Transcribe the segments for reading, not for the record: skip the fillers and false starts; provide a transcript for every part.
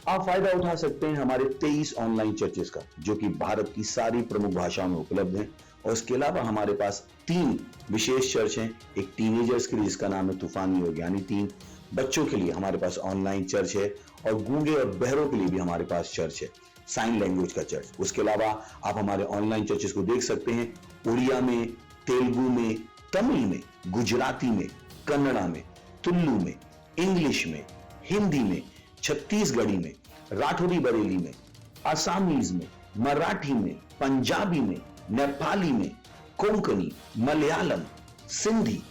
आप फायदा उठा सकते हैं हमारे 23 ऑनलाइन चर्चेस का, जो कि भारत की सारी प्रमुख भाषाओं में उपलब्ध हैं। और इसके अलावा हमारे पास 3 विशेष चर्च हैं। एक टीनेजर्स के लिए जिसका नाम है तूफानी योग यानी 3, बच्चों के लिए हमारे पास ऑनलाइन चर्च है, और गूंगे और बहरों के लिए भी हमारे पास चर्च है, साइन लैंग्वेज का चर्च। उसके अलावा आप हमारे ऑनलाइन चर्चेस को देख सकते हैं उड़िया में, तेलुगु में, तमिल में, गुजराती में, कन्नड़ा में, तुलु में, इंग्लिश में, हिंदी में, छत्तीसगढ़ी में, राठौरी बरेली में, आसामीज में, मराठी में, पंजाबी में, नेपाली में, कोंकणी, मलयालम, सिंधी,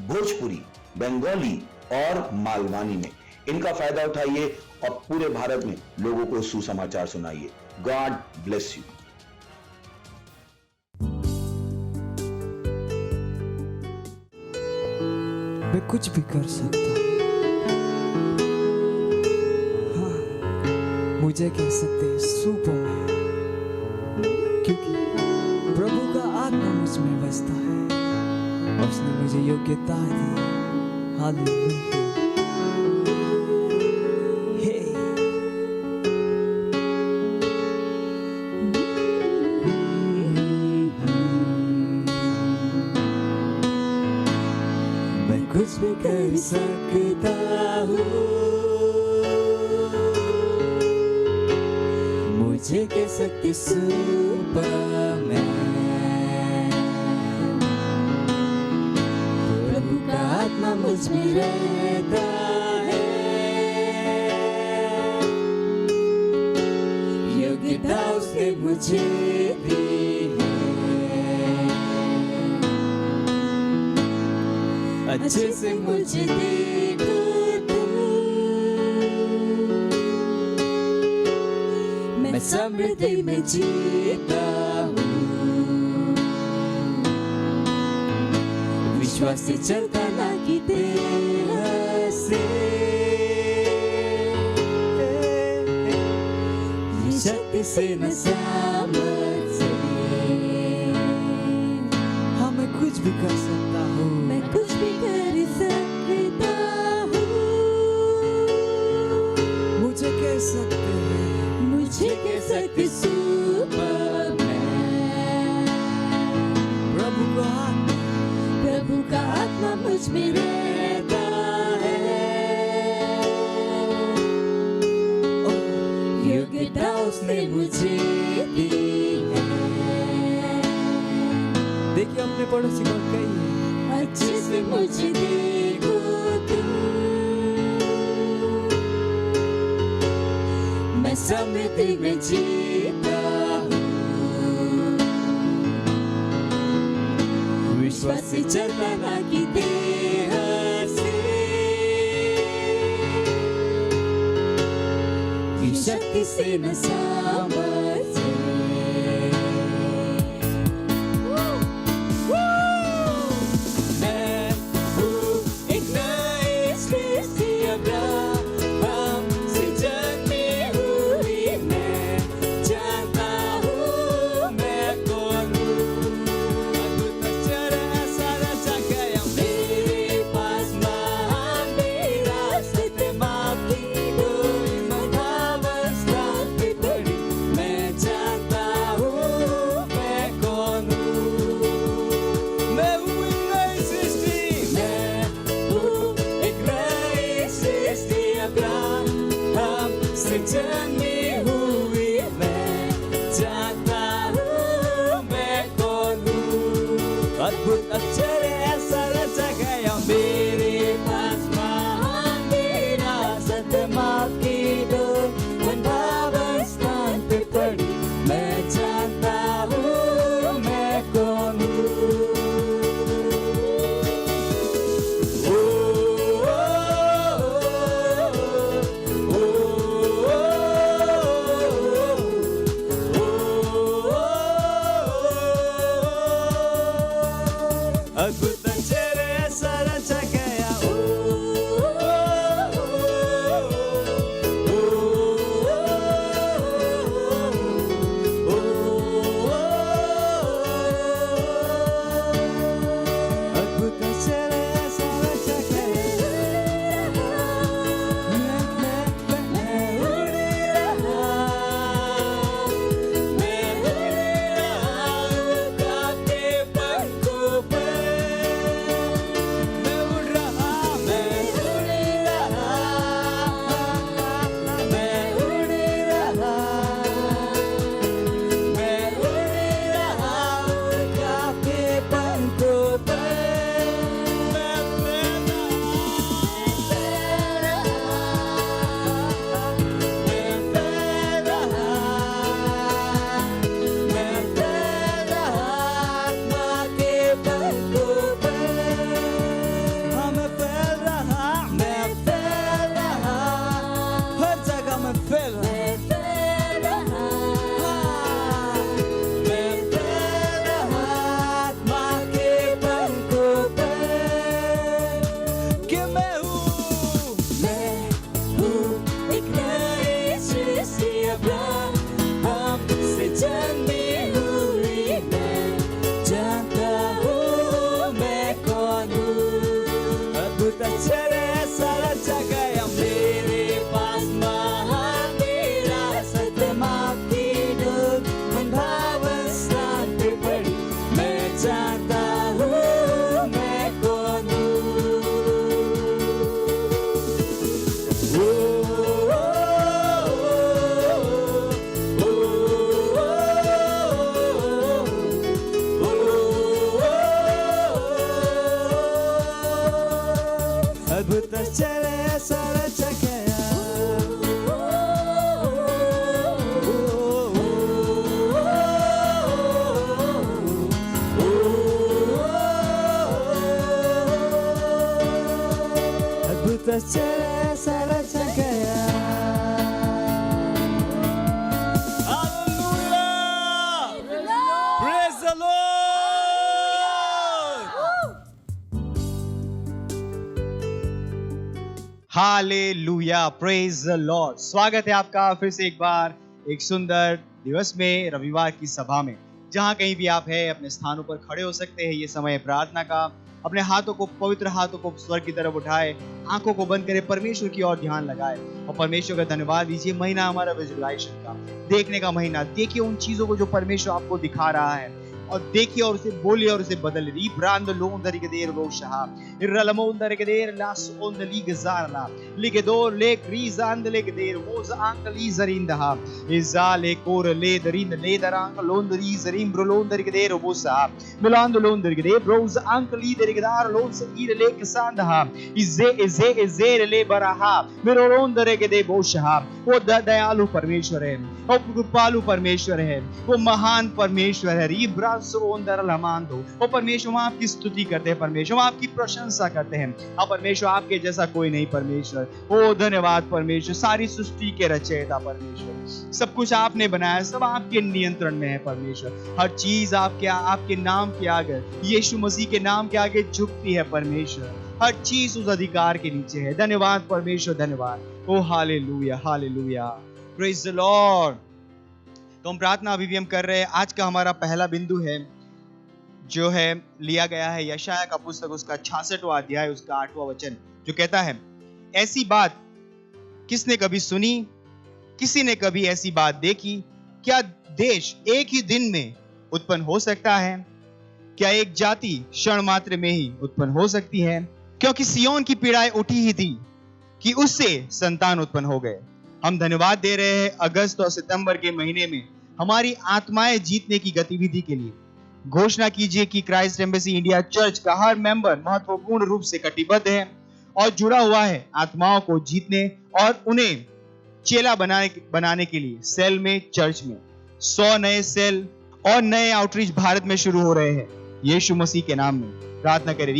भोजपुरी, बंगाली और मालवानी में। इनका फायदा उठाइए और पूरे भारत में लोगों को सुसमाचार सुनाइए। God bless you. मैं कुछ भी कर सकता हूँ, मुझे कह सकते हैं सुपरमैन, क्योंकि प्रभु का आत्मा मुझ में बसता है और उसने मुझे योग्यता दी। हालेलुया। मैं कुछ भी कर सकता हूँ, मुझे कह सकती सुपरमैन, प्रभु का आत्मा मुझ में रहता है, योग्यता उसने मुझे दी है, अच्छे से मुझे देखो मैं समृद्धि में जीता हूँ, विश्वास से चलता ना कि देह से, शक्ति से न सामर्थ से। हाँ मैं कुछ भी कर सकता हूँ, मैं कुछ भी कर सकता हूँ, मुझे कह सकते हैं, मुझे कह सकते सुपरमैन, प्रभु का आत्मा मुझ में रहता है, योग्यता उसने मुझे दी है। देखिए अपने पड़ोसी को कहिए, अच्छे से मुझे देखो तुम, मैं समृद्धि में जीता हूँ, विश्वास से चलता ना कि देह से, कि शक्ति से न सामर्थ से। मैं हूँ एक नई सृष्टि, अब्राहम से जन्मी हुई, मैं जानता हूँ मैं कौन हूँ, अद्भुत आश्चर्य ऐसा रचा गया मेरे पास, महान विरासत माफ की हुई, मनावस्था पे पड़ी, मैं जानता हूँ मैं कौन हूँ, मैं हूँ एक नई सृष्टि, मैं हूँ एक नई सृष्टि, अब्राहम से जन्मी हुई, मैं जानता हूँ मैं कौन हूँ, अद्भुत आश्चर्य ऐसा रचा गया मेरे पास, महान विरासत माफ की डोर, वंदावस्था पे पड़ी, मैं जानता हूँ मैं कौन हूँ। ओ, ओ, ओ, ओ, ओ, अद्भुत चले सारा चकया अद्भुत चले सारा चकया Praise the Lord! Hallelujah, praise the Lord. स्वागत है आपका फिर से एक बार एक सुंदर दिवस में, रविवार की सभा में। जहां कहीं भी आप हैं, अपने स्थानों पर खड़े हो सकते हैं। ये समय प्रार्थना का। अपने हाथों को, पवित्र हाथों को स्वर्ग की तरफ उठाए, आंखों को बंद करें, परमेश्वर की ओर ध्यान लगाए और परमेश्वर का धन्यवाद दीजिए। महीना हमारा विजुअलाइजेशन का, देखने का महीना। देखिए उन चीजों को जो परमेश्वर आपको दिखा रहा है और देखिए और उसे बोलिए और उसे बदल री ब्रांड लोंदर के देर रोशहा इरलमोंदर के देर लास ओन द लीग ज़ारला लिगे दो लेक रीज़ांद लेके देर मोज आंकली जरिंदहा इज़ाले कोर ले दरिंद ले दरांग लोंदरी जरिम ब्रोलोंदर के देर मोसा मिलांद लोंदर के देर ब्रोज आंकली देर के दार लोंस ईर लेक सांदहा इज़े ले बराहा मिरोलोंदर के दे बोशहा। वो दयालु परमेश्वर है, वो कृपालु परमेश्वर है, वो महान परमेश्वर है। री वो परमेश्वर, हम आपकी स्तुति करते हैं परमेश्वर, हम आपकी प्रशंसा करते हैं। अब परमेश्वर आपके जैसा कोई नहीं परमेश्वर। ओ धन्यवाद परमेश्वर, सारी सृष्टि के रचयिता परमेश्वर। सब कुछ आपने बनाया, सब आपके नियंत्रण में है परमेश्वर। हर चीज आपके नाम के आगे, यीशु मसीह के नाम के आगे झुकती है परमेश्वर। हर चीज उस अधिकार के नीचे है। धन्यवाद परमेश्वर, धन्यवाद। ओ हालेलुया, हालेलुया, प्रेज द लॉर्ड। तो हम प्रार्थना अभी भी हम कर रहे हैं। आज का हमारा पहला बिंदु है जो है लिया गया है यशायाह का पुस्तक, उसका 66वां अध्याय, उसका 8वां वचन, जो कहता है, ऐसी बात किसने कभी सुनी, किसी ने कभी ऐसी बात देखी? क्या देश एक ही दिन में उत्पन्न हो सकता है? क्या एक जाति क्षण मात्र में ही उत्पन्न हो सकती है? क्योंकि सियोन की पीड़ाएं उठी ही थी कि उससे संतान उत्पन्न हो गए। हम धन्यवाद दे रहे हैं अगस्त और सितंबर के महीने में हमारी आत्माएं जीतने की गतिविधि के लिए। घोषणा कीजिए कि क्राइस्ट एम्बेसी इंडिया चर्च का हर मेंबर महत्वपूर्ण रूप से कटिबद्ध है और जुड़ा हुआ है आत्माओं को जीतने और उन्हें चेला बनाने के लिए। सेल में, चर्च में 100 नए सेल और नए आउटरीच भारत में शुरू हो रहे हैं। यीशु मसीह के नाम में प्रार्थना करें।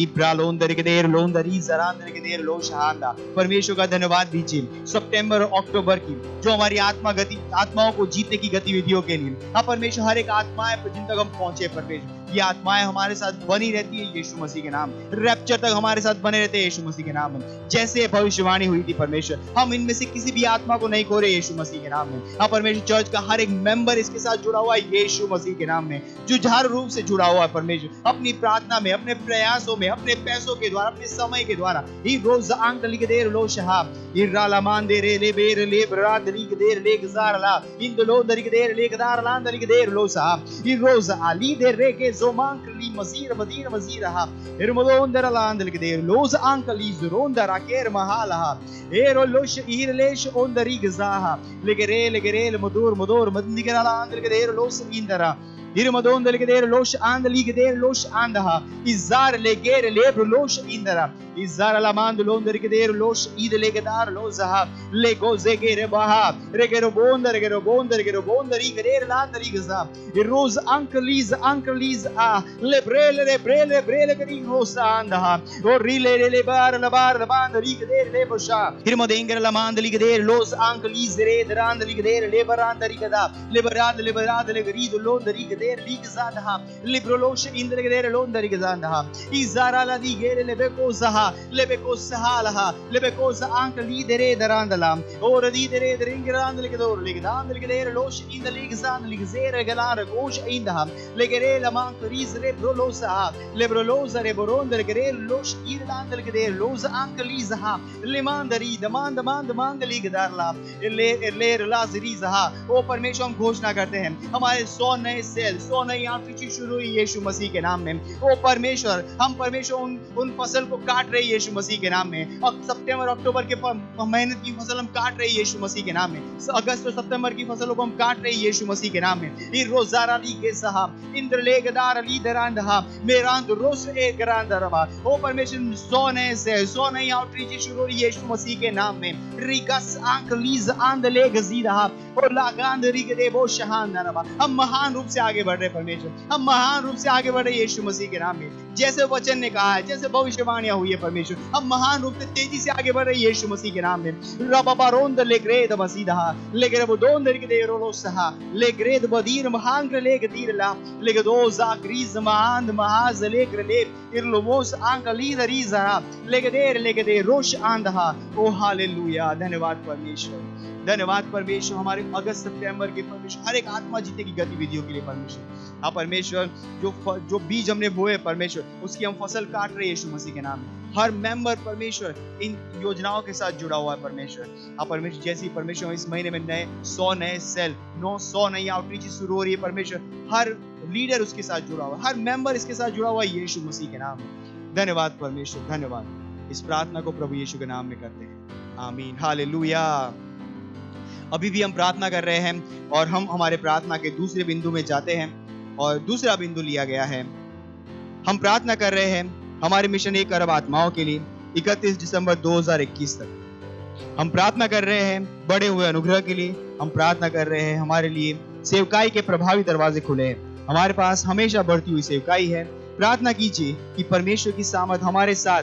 परमेश्वर का धन्यवाद दीजिए सितंबर और अक्टूबर की जो हमारी आत्माओं को जीतने की गतिविधियों के लिए। हाँ परमेश्वर, हर एक आत्माएं पर जिन तक हम पहुंचे परमेश्वर, ये आत्माएं हमारे साथ बनी रहती है यीशु मसीह के नाम। रैप्चर तक हमारे साथ बने रहते हैं यीशु मसीह के नाम में। जैसे भविष्यवाणी हुई थी परमेश्वर, हम इनमें से किसी भी आत्मा को नहीं खो रहे यीशु मसीह के नाम में। हाँ परमेश्वर, चर्च का हर एक मेंबर इसके साथ जुड़ा हुआ है यीशु मसीह के नाम में, जुझारू रूप से जुड़ा हुआ है परमेश्वर। अपनी प्रार्थना में, अपने प्रयासों में, अपने पैसों के द्वारा, अपने समय के द्वारा ही रोज आंक लिख दे लो शहाब इरालामान दे रे ले बेर ले बरात लिख दे ले गजारला इन लो दरिक दे ले गदार लान दरिक दे लो साहब इ रोज आली दे रे के जोमांक ली मजीर मदीर मजीरहा इरमलोन दर लान दरिक दे लोज आंक ली जरोन दर केर महालहा एरो लोश ईर लेश ओन दरी गजाहा लेगे रे मदूर मदनिकरा लान दरिक दे लोस इंदरा Irmadon delegeder losh and ligeder losh andaha izar leger lebr losh indara izar alamand lon delegeder losh id legedar lozaha lego zegere baha regero bonder igeder land ligza iroz ankliz a lebrele gering rosa andaha or rile la band igeder lebosha irmadenger alamand ligeder los ankliz re drand ligeder lebarand rigada lebarad legrid lon rigeder ligzadha librolosh indregere londerigzadha izarala digere lebeko sahala lebeko ank lidere darandala or lidere dringrandligdor ligdandligere losh indeligzan ligzere galar gosh indha legere lamank riz lebrolosa lebrolosa reborondregere losh irlandligere los ank lizha limandari demand ligdarla ler lazrizha। ओ परमेश्वर, हम घोषणा करते हैं हमारे 100 नए sale, 100 नई outreach शुरू हुई यीशु मसीह के नाम में। ओ परमेश्वर, हम परमेश्वर उन फसल को काट रहे हैं यीशु मसीह के नाम में। और सितंबर अक्टूबर के मेहनत की फसल हम काट रहे हैं यीशु मसीह के नाम में। अगस्त और सितंबर की फसलों को हम काट रहे हैं यीशु मसीह के नाम में। ये रोजारा ली के साहब इंद्र लेगदार अली दरांधा मेरांद रोस ए ग्रांदरवा ओ परमेश्वर सो नई आउटरीच शुरू हो रही है यीशु मसीह के नाम में। रिगस आंक लीज आंद ले गजीदा और लागांद रिग देबो शहानरवा। हम महान रूप से आगे बढ़ रहे परमेश्वर, हम महान रूप से आगे बढ़ रहे यीशु मसीह के नाम में। जैसे वचन ने कहा है, जैसे भविष्यवाणियां हुई है परमेश्वर, हम महान रूप से तेजी से आगे बढ़ रहे यीशु मसीह के नाम में। रबाबारोंद लेग्रेद मसीदा लेग्रेबोदोंद रिगदेरोलोसहा लेग्रेद बदीर महांग्र लेगदीरला लेगदोजा ग्रीज महांद महाज लेग्रले इरलोमोस आंकलीद रीजा लेगदे रोश आंधा। ओ हालेलुया। धन्यवाद परमेश्वर, धन्यवाद परमेश्वर हमारे अगस्त सितंबर के परमेश्वर हर एक आत्मा जीतने की गतिविधियों के लिए परमेश्वर। हाँ परमेश्वर, जो बीज हमने बोए परमेश्वर उसकी हम फसल काट रहे हैं यीशु मसीह के नाम में। हर मेंबर परमेश्वर इन योजनाओं के साथ जुड़ा हुआ है परमेश्वर। हाँ परमेश्वर, जैसी परमेश्वर इस महीने में 100 नए सेल 900 नई आउटरीच शुरू हो रही है परमेश्वर, हर लीडर उसके साथ जुड़ा हुआ है, हर मेंबर इसके साथ जुड़ा हुआ है यीशु मसीह के नाम में। धन्यवाद परमेश्वर, धन्यवाद। इस प्रार्थना को प्रभु यीशु के नाम में करते हैं, आमीन, हालेलुया। अभी भी हम प्रार्थना कर रहे हैं और हम हमारे प्रार्थना के दूसरे बिंदु में जाते हैं और दूसरा बिंदु लिया गया है। हम प्रार्थना कर रहे हैं हमारे मिशन 1 अरब आत्माओं के लिए 31 दिसंबर 2021 तक। हम प्रार्थना कर रहे हैं बढ़े हुए अनुग्रह के लिए। हम प्रार्थना कर रहे हैं हमारे लिए सेवकाई के प्रभावी दरवाजे खुले हैं। हमारे पास हमेशा बढ़ती हुई सेवकाई है। प्रार्थना कीजिए कि परमेश्वर की सामर्थ हमारे साथ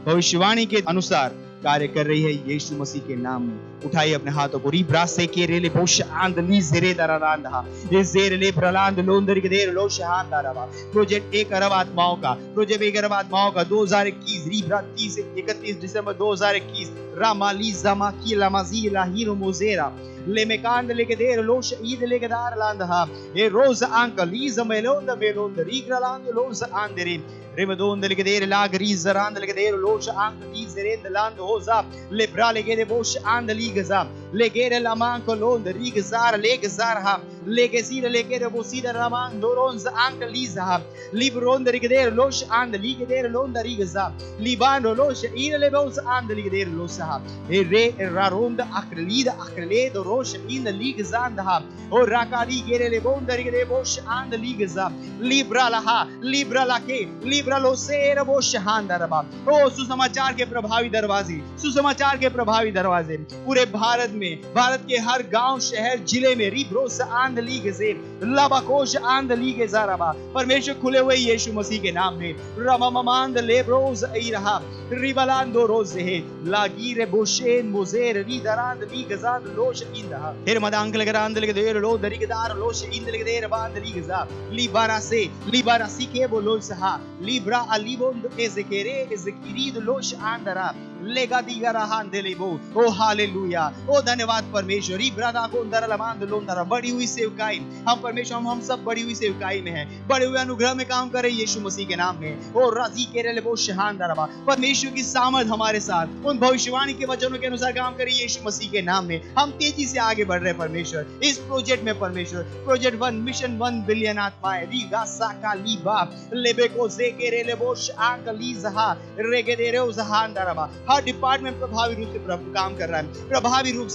भविष्यवाणी के अनुसार कार्य कर रही है यीशु मसीह के नाम में। उठाइए अपने हाथों को। रीब्रा से के रेले बोश आंदली जेरे दरांदा ये जेरेले प्रलांद लोंदर के देर लो शहान दारावा। प्रोजेक्ट 1 अरब आत्माओं का, प्रोजेक्ट 1 अरब आत्माओं का 2021 रीब्रा 30 से 31 दिसंबर 2021 रामाली जमा की लमाजी लाहिरो मोजेरा लेमेकांड लेके देर लोश ईद लेके दार लांदा ये रोज अंकली जमेलोंद बेलोंद रीग्रालांद लोज आंदरी रेमदोंद लेके देर लागरी जरांद लेके देर लोश अंकली जरेंद लांद होजा लेब्रा लेके दे बोश आंदली गजा लेगेर लामान को लोंद रीगजार लेगजार हा लेगेसीर लेके दे बोसीर रामान दोरोंज अंकली जा लिब्रोंद लेके देर लोश आंदली के देर लोंद रीगजा लिबान लोश ईर ले बोस आंदली के देर लोसा ए रे रारोंद अक्लीद अक्ले दो रोश इन लीग जांदा और राकाली गेरे ले बोंद रीगे बोश आंदली गजा लिब्रा लहा लिब्रा लाके लिब्रा लो सेर बोश हांदरबा। ओ सुसमाचार के प्रभावी दरवाजे, सुसमाचार के प्रभावी दरवाजे पूरे भारत में, भारत के हर गांव शहर जिले में रिब्रोस आंदली गजे लबाकोश आंदली के जारबा परमेश्वर खुले हुए यीशु मसीह के नाम में। रमममांद लेब्रोज आई रहा रिबलांदो रोज है लागिरे बोशेन मोजेर री दरांद ली गजांद लोश इंदा हेर मदांक लगरांद लगे देर लो दरिगदार लोश इंद लगे देर बांद ली गजा लिबारा सी के बोलो सहा लिब्रा अलीबोंद एजेकेरे एजेकिरीद लोश आंदरा लेगा दिगा रहान देलेबो। ओ हालेलुया। ओ धन्यवाद परमेश्वर। इब्रादा को दरलमांद लोंदरा बड़ी हुई सेवकाई हम परमेश्वर हम सब बड़ी हुई सेवकाई में हैं, बड़े हुए अनुग्रह में काम कर रहे यीशु मसीह के नाम में। ओ राजी केरेलेबो शहान दरबा परमेश्वर की सामर्थ हमारे साथ उन भविष्यवाणी के वचनों के अनुसार काम करे यीशु मसीह के नाम में। हम तेजी से आगे बढ़ रहे परमेश्वर इस प्रोजेक्ट में परमेश्वर। प्रोजेक्ट 1 मिशन 1 बिलियन आत्माएं रीगा साका लीबा लेबेको जेकेरेलेबो आंकलीजहा रेगेदेरो जहान दरबा। हर डिपार्टमेंट प्रभावी रूप से काम कर रहा है, प्रभावी रूप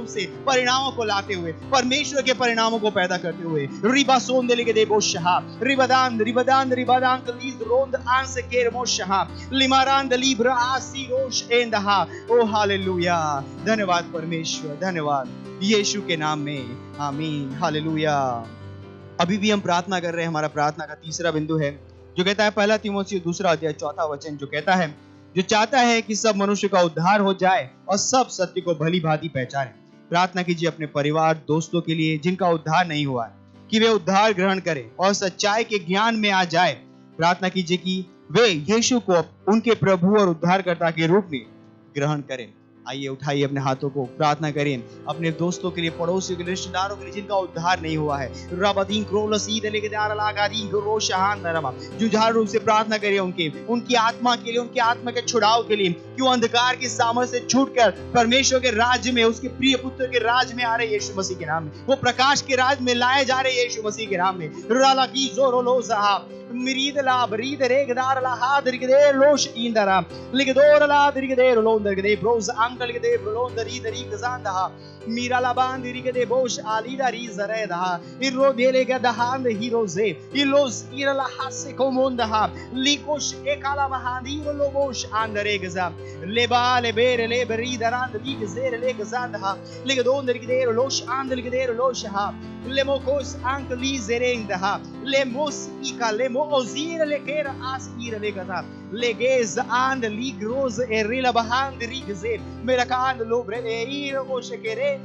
से परिणामों को लाते हुए, परमेश्वर के परिणामों को पैदा करते हुए। रिबा सोंद लेके देबो शहा रिबदान कलीज रोंद आंस केरमो शहा लिमारान दलीब्रा आसी रोश एंदहा। ओ हालेलुया। धन्यवाद परमेश्वर, धन्यवाद यीशु के नाम में, आमीन, हालेलुया। अभी भी हम प्रार्थना कर रहे हैं। हमारा प्रार्थना का तीसरा बिंदु है जो कहता है 1 तीमुथियुस 2 अध्याय 4 वचन, जो कहता है जो चाहता है कि सब मनुष्य का उद्धार हो जाए और सब सत्य को भली भांति पहचाने। प्रार्थना कीजिए अपने परिवार दोस्तों के लिए जिनका उद्धार नहीं हुआ है, कि वे उद्धार ग्रहण करें और सच्चाई के ज्ञान में आ जाए। प्रार्थना कीजिए कि वे यीशु को उनके प्रभु और उद्धारकर्ता के रूप में ग्रहण करें। आइए उठाइए अपने हाथों को, प्रार्थना करें अपने दोस्तों के लिए, पड़ोसियों के लिए, रिश्तेदारों के लिए जिनका उद्धार नहीं हुआ है। रबदीन क्रोलसीद लेके दार लागादीन रोशहान नरमा जुझार रूप से प्रार्थना करिए उनकी आत्मा के लिए, उनकी आत्मा के छुड़ाव के लिए, कि वो अंधकार की सामर्थ से छूटकर परमेश्वर के राज्य में, उसके प्रिय पुत्र के राज्य में आ रहे यीशु मसीह के नाम में। वो प्रकाश के राज्य में लाए जा रहे यीशु मसीह के नाम में। रला की जोरोलो साहब Mirida la brida regdar la hadrigde losh indara. Ligdor la drigde rolondergde bros angelgde rolonderi rigzanda. Mira la bandirigde bosh alida rizareda. Irro delega da hand heroze. Ilos ira la hasse komonda. Likosh ekala mahandir lobosh andaregza. Leba lebere leberida rand ligzer legzanda. Ligdondergde losh andelgde losh ha. Lemokos anke lizerenda. Lemos ika lemo ozir lekera askira legza. Legez and ligros erila bahand rigze. Merakan lobre ir o shekere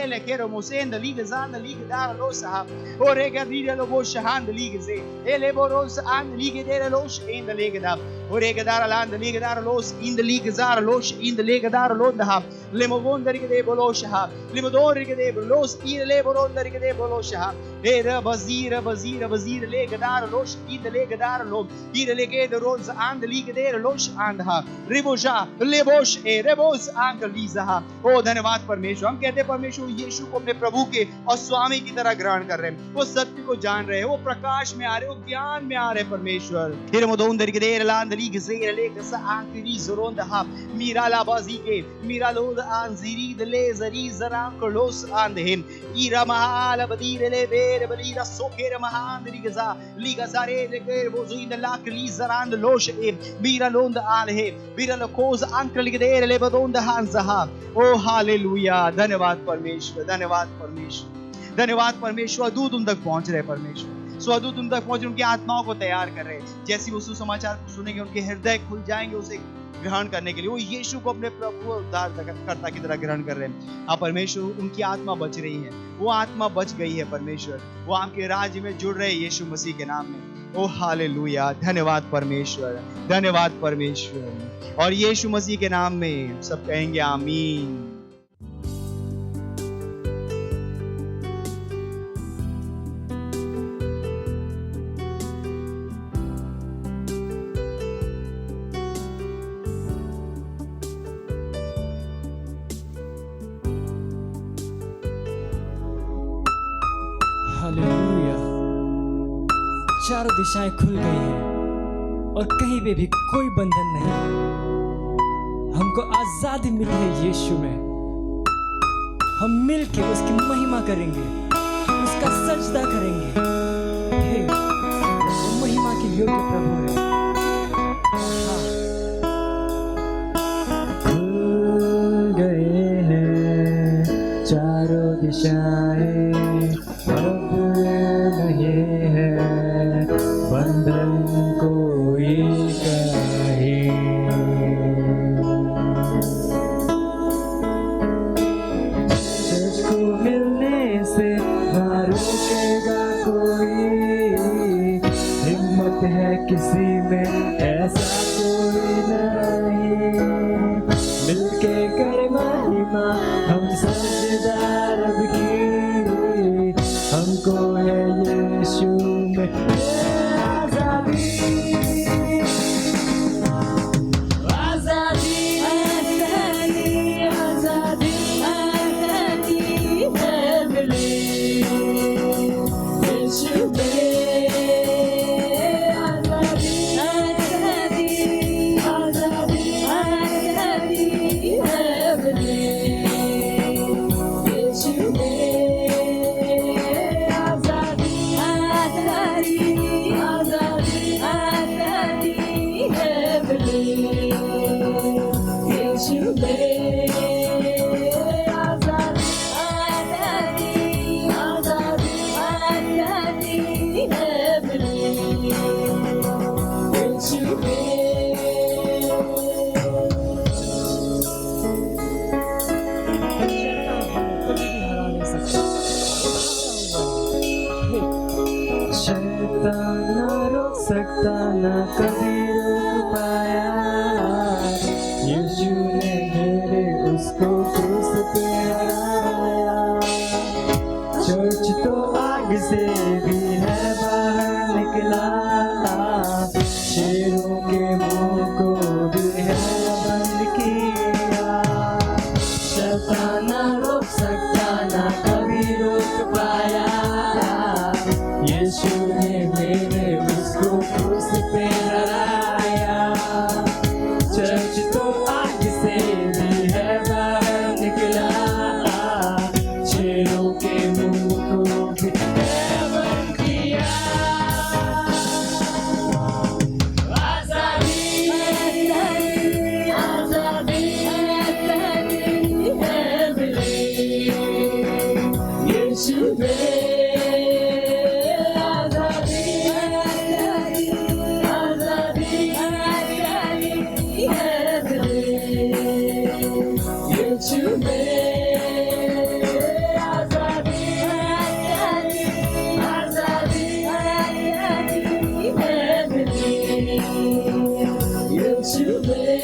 lekero mosenda ligzanda ligdar losa. Orega dire lobosh hand ligze. Eleboros and ligdere losh in the legda. Orega dar land ligdar los in the ligzar losh in the legdar londa. Lemovonderige bolosha. Lemodorige bolos ir leborondere de bolosha. Era bazira legdar losh in the legdar lom. Ir leged roz and ligder losh and ha. Riboja lebosh rebos angliza. ओ धन्यवाद परमेश्वर। हम कहते हैं परमेश्वर यीशु को अपने प्रभु के और स्वामी की तरह ग्रहण कर रहे हैं। वो सत्य को जान रहे हैं, वो प्रकाश में आ रहे, वो ज्ञान में आ रहे परमेश्वर। फिर मोदोंदरिगदेर लांदली गजेर लेकसा आंकरी जोरोंदा हा मीरा ला बाजी के मीरा लोद आंजीरी दले जरी जरा कोलोस आंदहिन ईरा महाल बदीर ले बेर बलीरा सोकेर महांदरी गजा लीगा सारे लेकर बोजो in lakh Li जरांद लोश A Meera लोंद आलहे Meera locos आंकलिगदेर ले बदोंद हांजा। ओ हालेलुया। धन्यवाद परमेश्वर, धन्यवाद परमेश्वर, धन्यवाद परमेश्वर। दूत उन तक पहुंच रहे परमेश्वर, स्वदूत उन तक पहुंच उनकी आत्माओं को तैयार कर रहे हैं। जैसे वो सुसमाचार को सुनेंगे उनके हृदय खुल जाएंगे उसे ग्रहण करने के लिए। वो यीशु को अपने प्रभु उद्धारकर्ता की तरह ग्रहण कर रहे हैं। अब परमेश्वर उनकी आत्मा बच रही है, वो आत्मा बच गई है परमेश्वर, वो आपके राज्य में जुड़ रहे यीशु मसीह के नाम में। ओ हालेलुया। धन्यवाद परमेश्वर, धन्यवाद परमेश्वर। और यीशु मसीह के नाम में सब कहेंगे आमीन। हालेलुया। चारों दिशाएं खुल गई हैं और कहीं पे भी कोई बंधन नहीं। हमको आजादी मिली है यीशु में। हम मिलके उसकी महिमा करेंगे, उसका सजदा करेंगे। हे, वो महिमा के योग्य प्रभु है। हाँ। खुल गए हैं चारों दिशाएं, अब नहीं है बंधन कोई कहीं। तुझको मिलने से ना रोकेगा कोई, हिम्मत है किसी में ऐसा कोई नहीं। मिलके कर महिमा हम सजदा रब की, हमको है यीशु में आजादी। आजादी आजादी आजादी आजादी है मिली यीशु में। आजादी आजादी आजादी आजादी है मिली यीशु में। सकता ना कभी रोक पाया, यीशु ने मेरे उसको क्रूस पे हराया। चर्च तो आग से भी है बाहर निकला, शेरों के मुंह को भी है बंद किया। शैतान ना रोक सकता ना कभी रोक पाया, यीशु ने मेरे उसको यीशु में आजादी आजादी है मिली यीशु में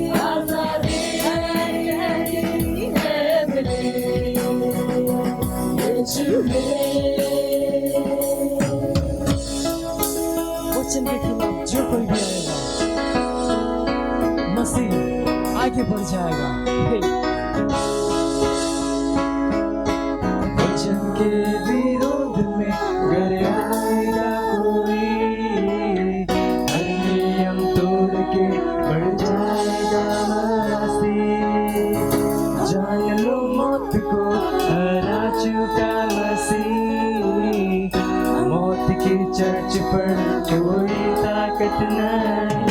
आजादी आजादी है मिली यीशु में। वचन के खिलाफ जो कोई भी आएगा मसीह आगे बढ़ जाएगा। वचन के विरोध में अगर आएगा कोई हर नियम तोड़ के बढ़ जाएगा मसीह। जान लो मौत को हरा चुका मसीह। मौत की चर्च पर कोई ताकत नहीं।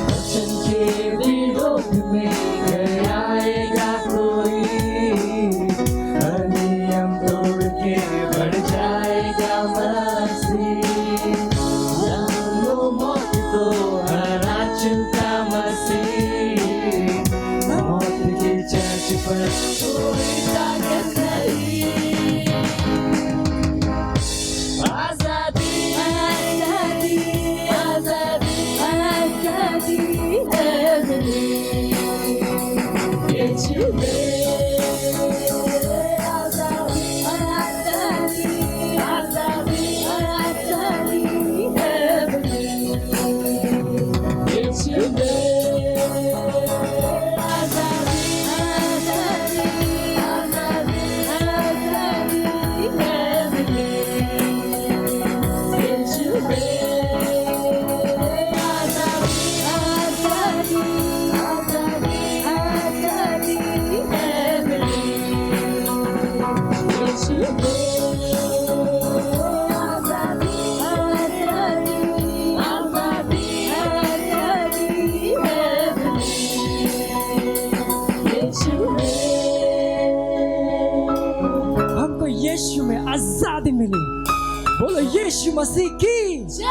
वचन के विरोध में अगर आएगा कोई हर नियम तोड़ के बढ़ जाएगा मसीह। जान लो मौत को हरा चुका मसीह। मौत की चर्च पर कोई ताकत नहीं। आजादी आजादी आजादी है मिली यीशु में आजादी आजादी है मिली यीशु में आजादी है मिली यीशु में हमको यीशु में आजादी मिली। बोलो यीशु मसीह की जय।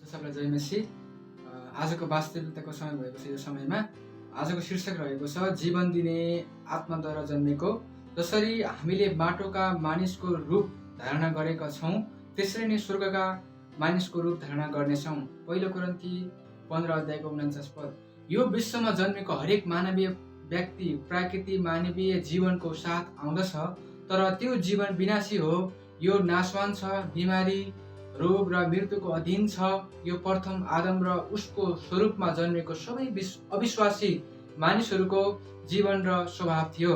सबैलाई जय मसीह। आजको वास्तविकताको समय भएको छ। यो समयमा आजको शीर्षक रहेको छ जीवन दिने आत्माद्वारा जन्मेको। जसरी हामीले माटोका मानिसको रूप धारणा गरेका छौँ त्यसरी नै स्वर्गका मानिसको रूप धारणा गर्नेछौँ। पहिलो कोरिन्थी 15:49 यो विश्वमा जन्मेको हरेक मानवीय व्यक्ति प्राकृतिक मानवीय जीवनको साथ आउँदछ, तर त्यो जीवन विनाशी हो। यो नाशवान छ, बिमारी रोग र मृत्युको अधीन छ। यो प्रथम आदम र उसको स्वरूपमा जन्मेको सबै अविश्वासी मानिसहरूको जीवन र स्वभाव थियो।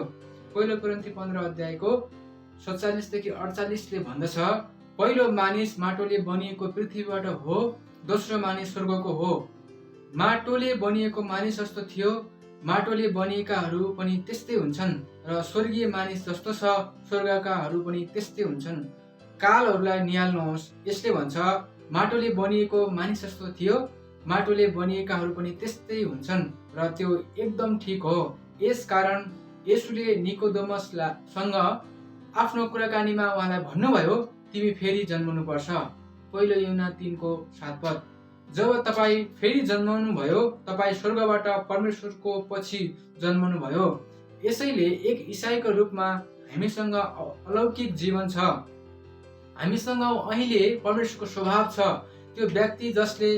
पहिलो कोरिन्थी 15:47-48 भन्दछ, पहिलो मानिस माटोले बनिएको पृथ्वीबाट हो, दोस्रो मानिस स्वर्गको हो। माटोले बनिएको मानिस जस्तो थियो, माटोले बनिएकाहरू पनि त्यस्तै हुन्छन्, र स्वर्गीय मानिस जस्तो छ, स्वर्गकाहरू पनि त्यस्तै हुन्छन्। कालहरूलाई निहाल्नुहोस्, यसले भन्छ माटोले बनिएको मानिस जस्तो थियो, माटोले बनिएकाहरू पनि त्यस्तै हुन्छन्, र त्यो एकदम ठिक हो। यसकारण येशूले निकोदेमससँग आफ्नो कुराकानीमा उहाँलाई भन्नुभयो, तिमी फेरि जन्मनु पर्छ। पहिलो यूहन्ना 3:7 जब तपाईँ फेरि जन्मनु भयो, तपाईँ स्वर्गबाट परमेश्वरको पछि जन्मनु भयो। यसैले एक ईसाईको रूपमा हामीसँग अलौकिक जीवन छ। हामीसँग अहिले परमेश्वरको स्वभाव छ। त्यो व्यक्ति जसले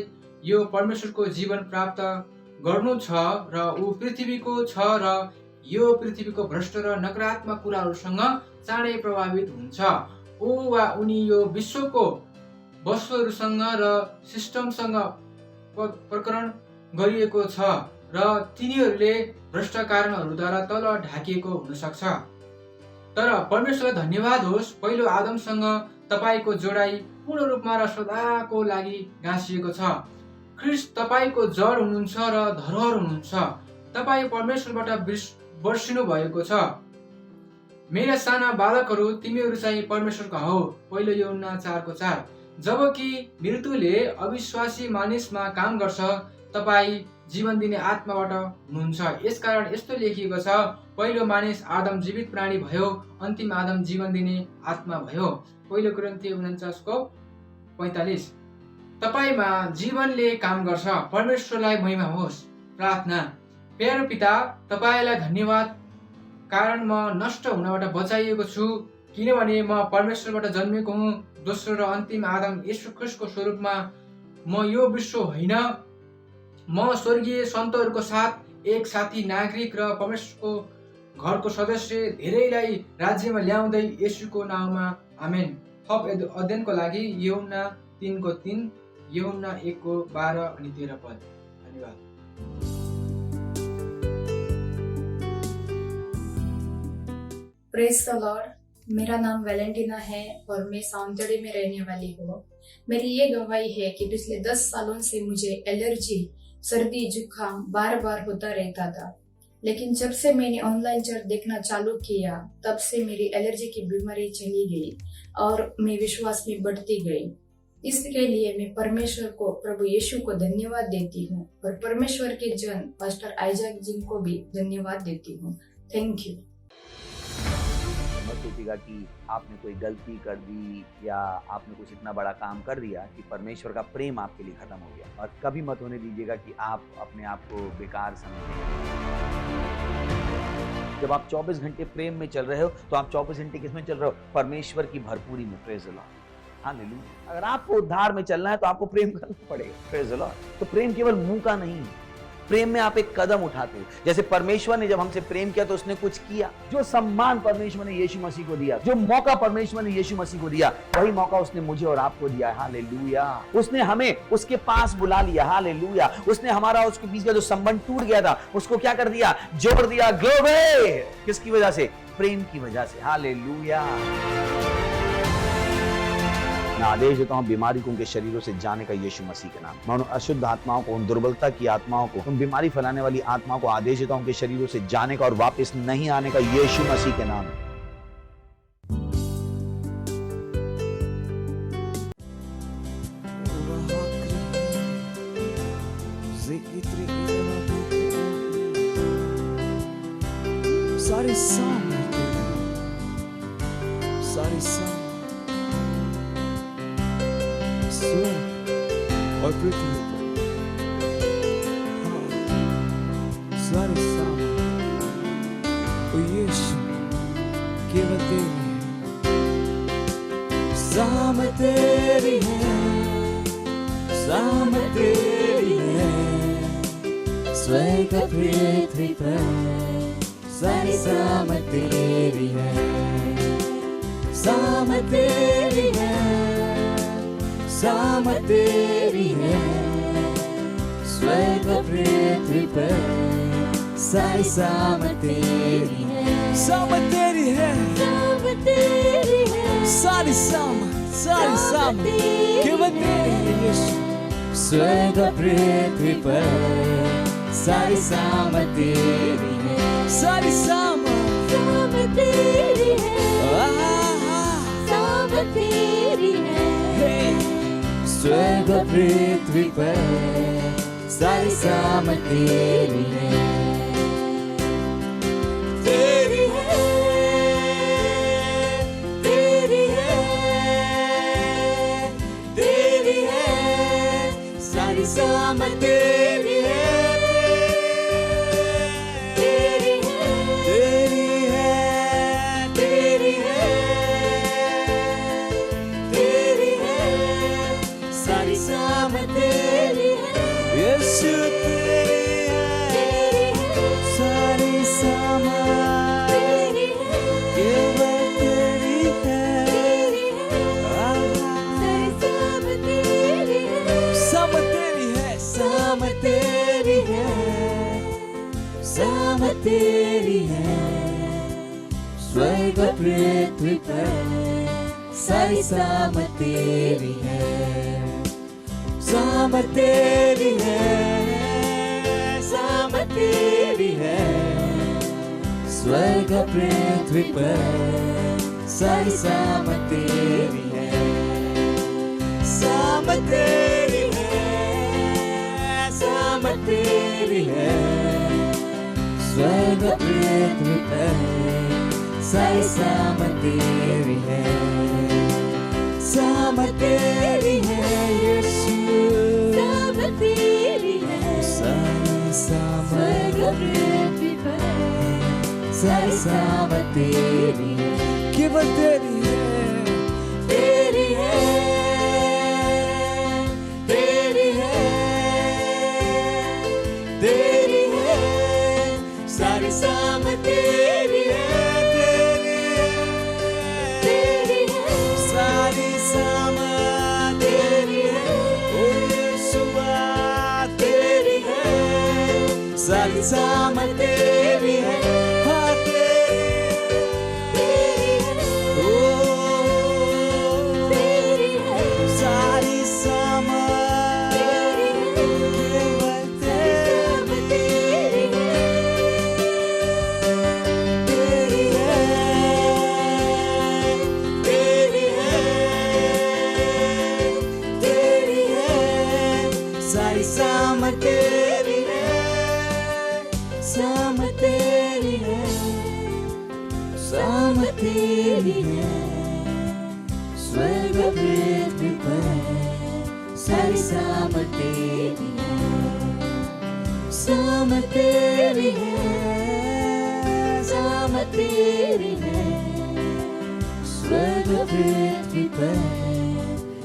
यो परमेश्वरको जीवन प्राप्त गर्नु छ र ऊ पृथ्वीको छ र यो पृथ्वीको भ्रष्ट र नकारात्मक कुराहरूसँग चाँडै प्रभावित हुन्छ। ऊ वा उनी यो विश्वको वस्तुहरूसँग र सिस्टमसँग प्रकरण गरिएको छ र तिनीहरूले भ्रष्ट कारणहरूद्वारा तल ढाकिएको हुन सक्छ। तर परमेश्वरलाई धन्यवाद होस्, पहिलो आदमसँग तपाईको जोडाई पूर्ण रूपमा र सदाको लागि गाँसिएको छ। ख्रीष्ट तपाईको जड हुनुहुन्छ र धरोहर हुनुहुन्छ। तपाईँ परमेश्वरबाट वर्षिनु भएको छ। मेरा साना बालकहरू, तिमीहरू चाहिँ परमेश्वरका हौ। पहिलो यूहन्ना 4:4 जबकि मृत्युले अविश्वासी मानिसमा काम गर्छ, तपाईँ जीवन दिने आत्माबाट हुनुहुन्छ। यसकारण यस्तो लेखिएको छ, पहिलो मानिस आदम जीवित प्राणी भयो, अन्तिम आदम जीवन दिने आत्मा भयो। पहिलो कोरिन्थी 49:45। तपाईँमा जीवनले काम गर्छ। परमेश्वरलाई महिमा होस्। प्रार्थना। प्यारो पिता, तपाईँलाई धन्यवाद, कारण म नष्ट हुनबाट बचाइएको छु, किनभने म परमेश्वरबाट जन्मेको हुँ। दोस्रो र अन्तिम आदम येशू ख्रीष्टको स्वरूपमा म यो विश्व होइन, म स्वर्गीय सन्तहरूको साथ एक साथी नागरिक र परमेश्वरको घरको सदस्य, धेरैलाई राज्यमा ल्याउँदै येशूको नाममा आमेन। थप अध्ययनको लागि यूहन्ना 3:3, यूहन्ना 1:12 अनि 13 पद। धन्यवाद। प्रेज द लॉर्ड। मेरा नाम वैलेंटिना है और मैं साउंदर्य में रहने वाली हूँ। मेरी ये गवाही है कि पिछले 10 सालों से मुझे एलर्जी, सर्दी, जुकाम बार बार होता रहता था, लेकिन जब से मैंने ऑनलाइन चर्च देखना चालू किया, तब से मेरी एलर्जी की बीमारी चली गई और मैं विश्वास में बढ़ती गई। इसके लिए मैं परमेश्वर को, प्रभु यीशु को धन्यवाद देती हूँ और परमेश्वर के जन पास्टर आइजैक जी को भी धन्यवाद देती हूँ। Thank you. मत सोचिएगा कि आपने कोई गलती कर दी या आपने कुछ इतना बड़ा काम कर दिया कि परमेश्वर का प्रेम आपके लिए खत्म हो गया, और कभी मत होने दीजिएगा कि आप अपने आप को बेकार समझें। जब आप 24 घंटे प्रेम में चल रहे हो तो आप 24 घंटे किसमें चल रहे हो? परमेश्वर की भरपूरी में। प्रेज द लॉर्ड। हालेलुया। अगर आपको उद्धार में चलना है तो आपको प्रेम करना पड़ेगा। प्रेज द लॉर्ड। तो प्रेम केवल मुंह का नहीं है, प्रेम में आप एक कदम उठाते हो। जैसे परमेश्वर ने जब हमसे प्रेम किया तो उसने कुछ किया। जो सम्मान परमेश्वर ने यीशु मसीह को दिया, जो मौका परमेश्वर ने यीशु मसीह को दिया, वही मौका उसने मुझे और आपको दिया है। हालेलुया। उसने हमें उसके पास बुला लिया। हालेलुया। उसने हमारा उसके बीच का जो संबंध टूट गया था उसको क्या कर दिया? जोड़ दिया। ग्लोरी। किसकी वजह से? प्रेम की वजह से। हालेलुया। मैं आदेश देता हूं बीमारी को उनके शरीरों से जाने का यीशु मसीह के नाम। मैं उन अशुद्ध आत्माओं को, उन दुर्बलता की आत्माओं को, उन बीमारी फैलाने वाली आत्माओं को आदेश देता हूं उनके शरीरों से जाने का और वापस नहीं आने का यीशु मसीह के नाम। सारे सारे और पृथ्वी सारे सामने ओ यीशु केवल तेरी है, साम तेरी है, साम तेरी है, स्वर्ग पृथ्वी पर सारी साम तेरी है, साम तेरी है, साम तेरी है, स्वर्ग पृथ्वी पर सारी साम तेरी है, साम तेरी है, साम तेरी है, सारी साम केवल तेरी है यीशु। स्वर्ग पृथ्वी पर सारी साम तेरी है, सारी साम तेरी है, साम तेरी है, स्वर्ग पृथ्वी पर सारी साम तेरी है, तेरी है, तेरी है, तेरी है, सारी साम तेरी है, तेरी है, तेरी है, तेरी है, सारी साम तेरी है, यीशु तेरी है, सारी साम तेरी है, केवल तेरी है, सारी साम तेरी है, साम तेरी है, साम तेरी है, साम तेरी है, स्वर्ग पृथ्वी पर सारी साम तेरी है, साम तेरी है, साम तेरी है, स्वर्ग पृथ्वी पर सारी साम तेरी है, साम तेरी है, साम सहमत तेरी है, स्वर्ग पृथ्वी पर सारी सहमत तेरी है, सहमत तेरी है यीशु, सहमत तेरी है, सारी सहमत स्वर्ग पृथ्वी पर सारी सहमत तेरी है, केवल तेरी है, तेरी है, तेरी है, तेरी है, सारी सहमत तेरी है, तेरी है, सारी सहमत तेरी है, ओ यीशुआ तेरी है, सारी सहमत तेरी है, हाँ तेरी है, ओ तेरी है, सारी सहमत केवल तेरी तेरी है, तेरी है, सारी सहमत तेरी है, सहमत तेरी है, सहमत तेरी है, स्वर्ग पृथ्वी पर सारी सहमत तेरी है, सहमत तेरी है, सहमत तेरी है, स्वर्ग पृथ्वी पर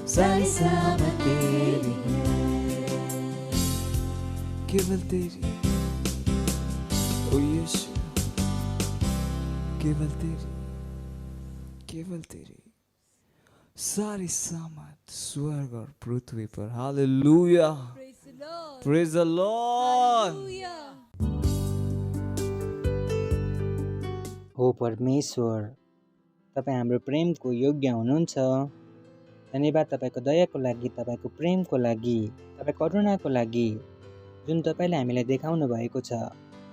सारी सहमत तेरी है, केवल तेरी, ओ यीशु, केवल तेरी, केवल तेरी, सारी सहमत स्वर्ग और पृथ्वी पर, हालेलुया, प्रेज द लॉर्ड। हो परमेश्वर, तपाईँ हाम्रो प्रेमको योग्य हुनुहुन्छ। धन्यवाद तपाईँको दयाको लागि, तपाईँको प्रेमको लागि, तपाईँको करुणाको लागि जुन तपाईँले हामीलाई देखाउनु भएको छ।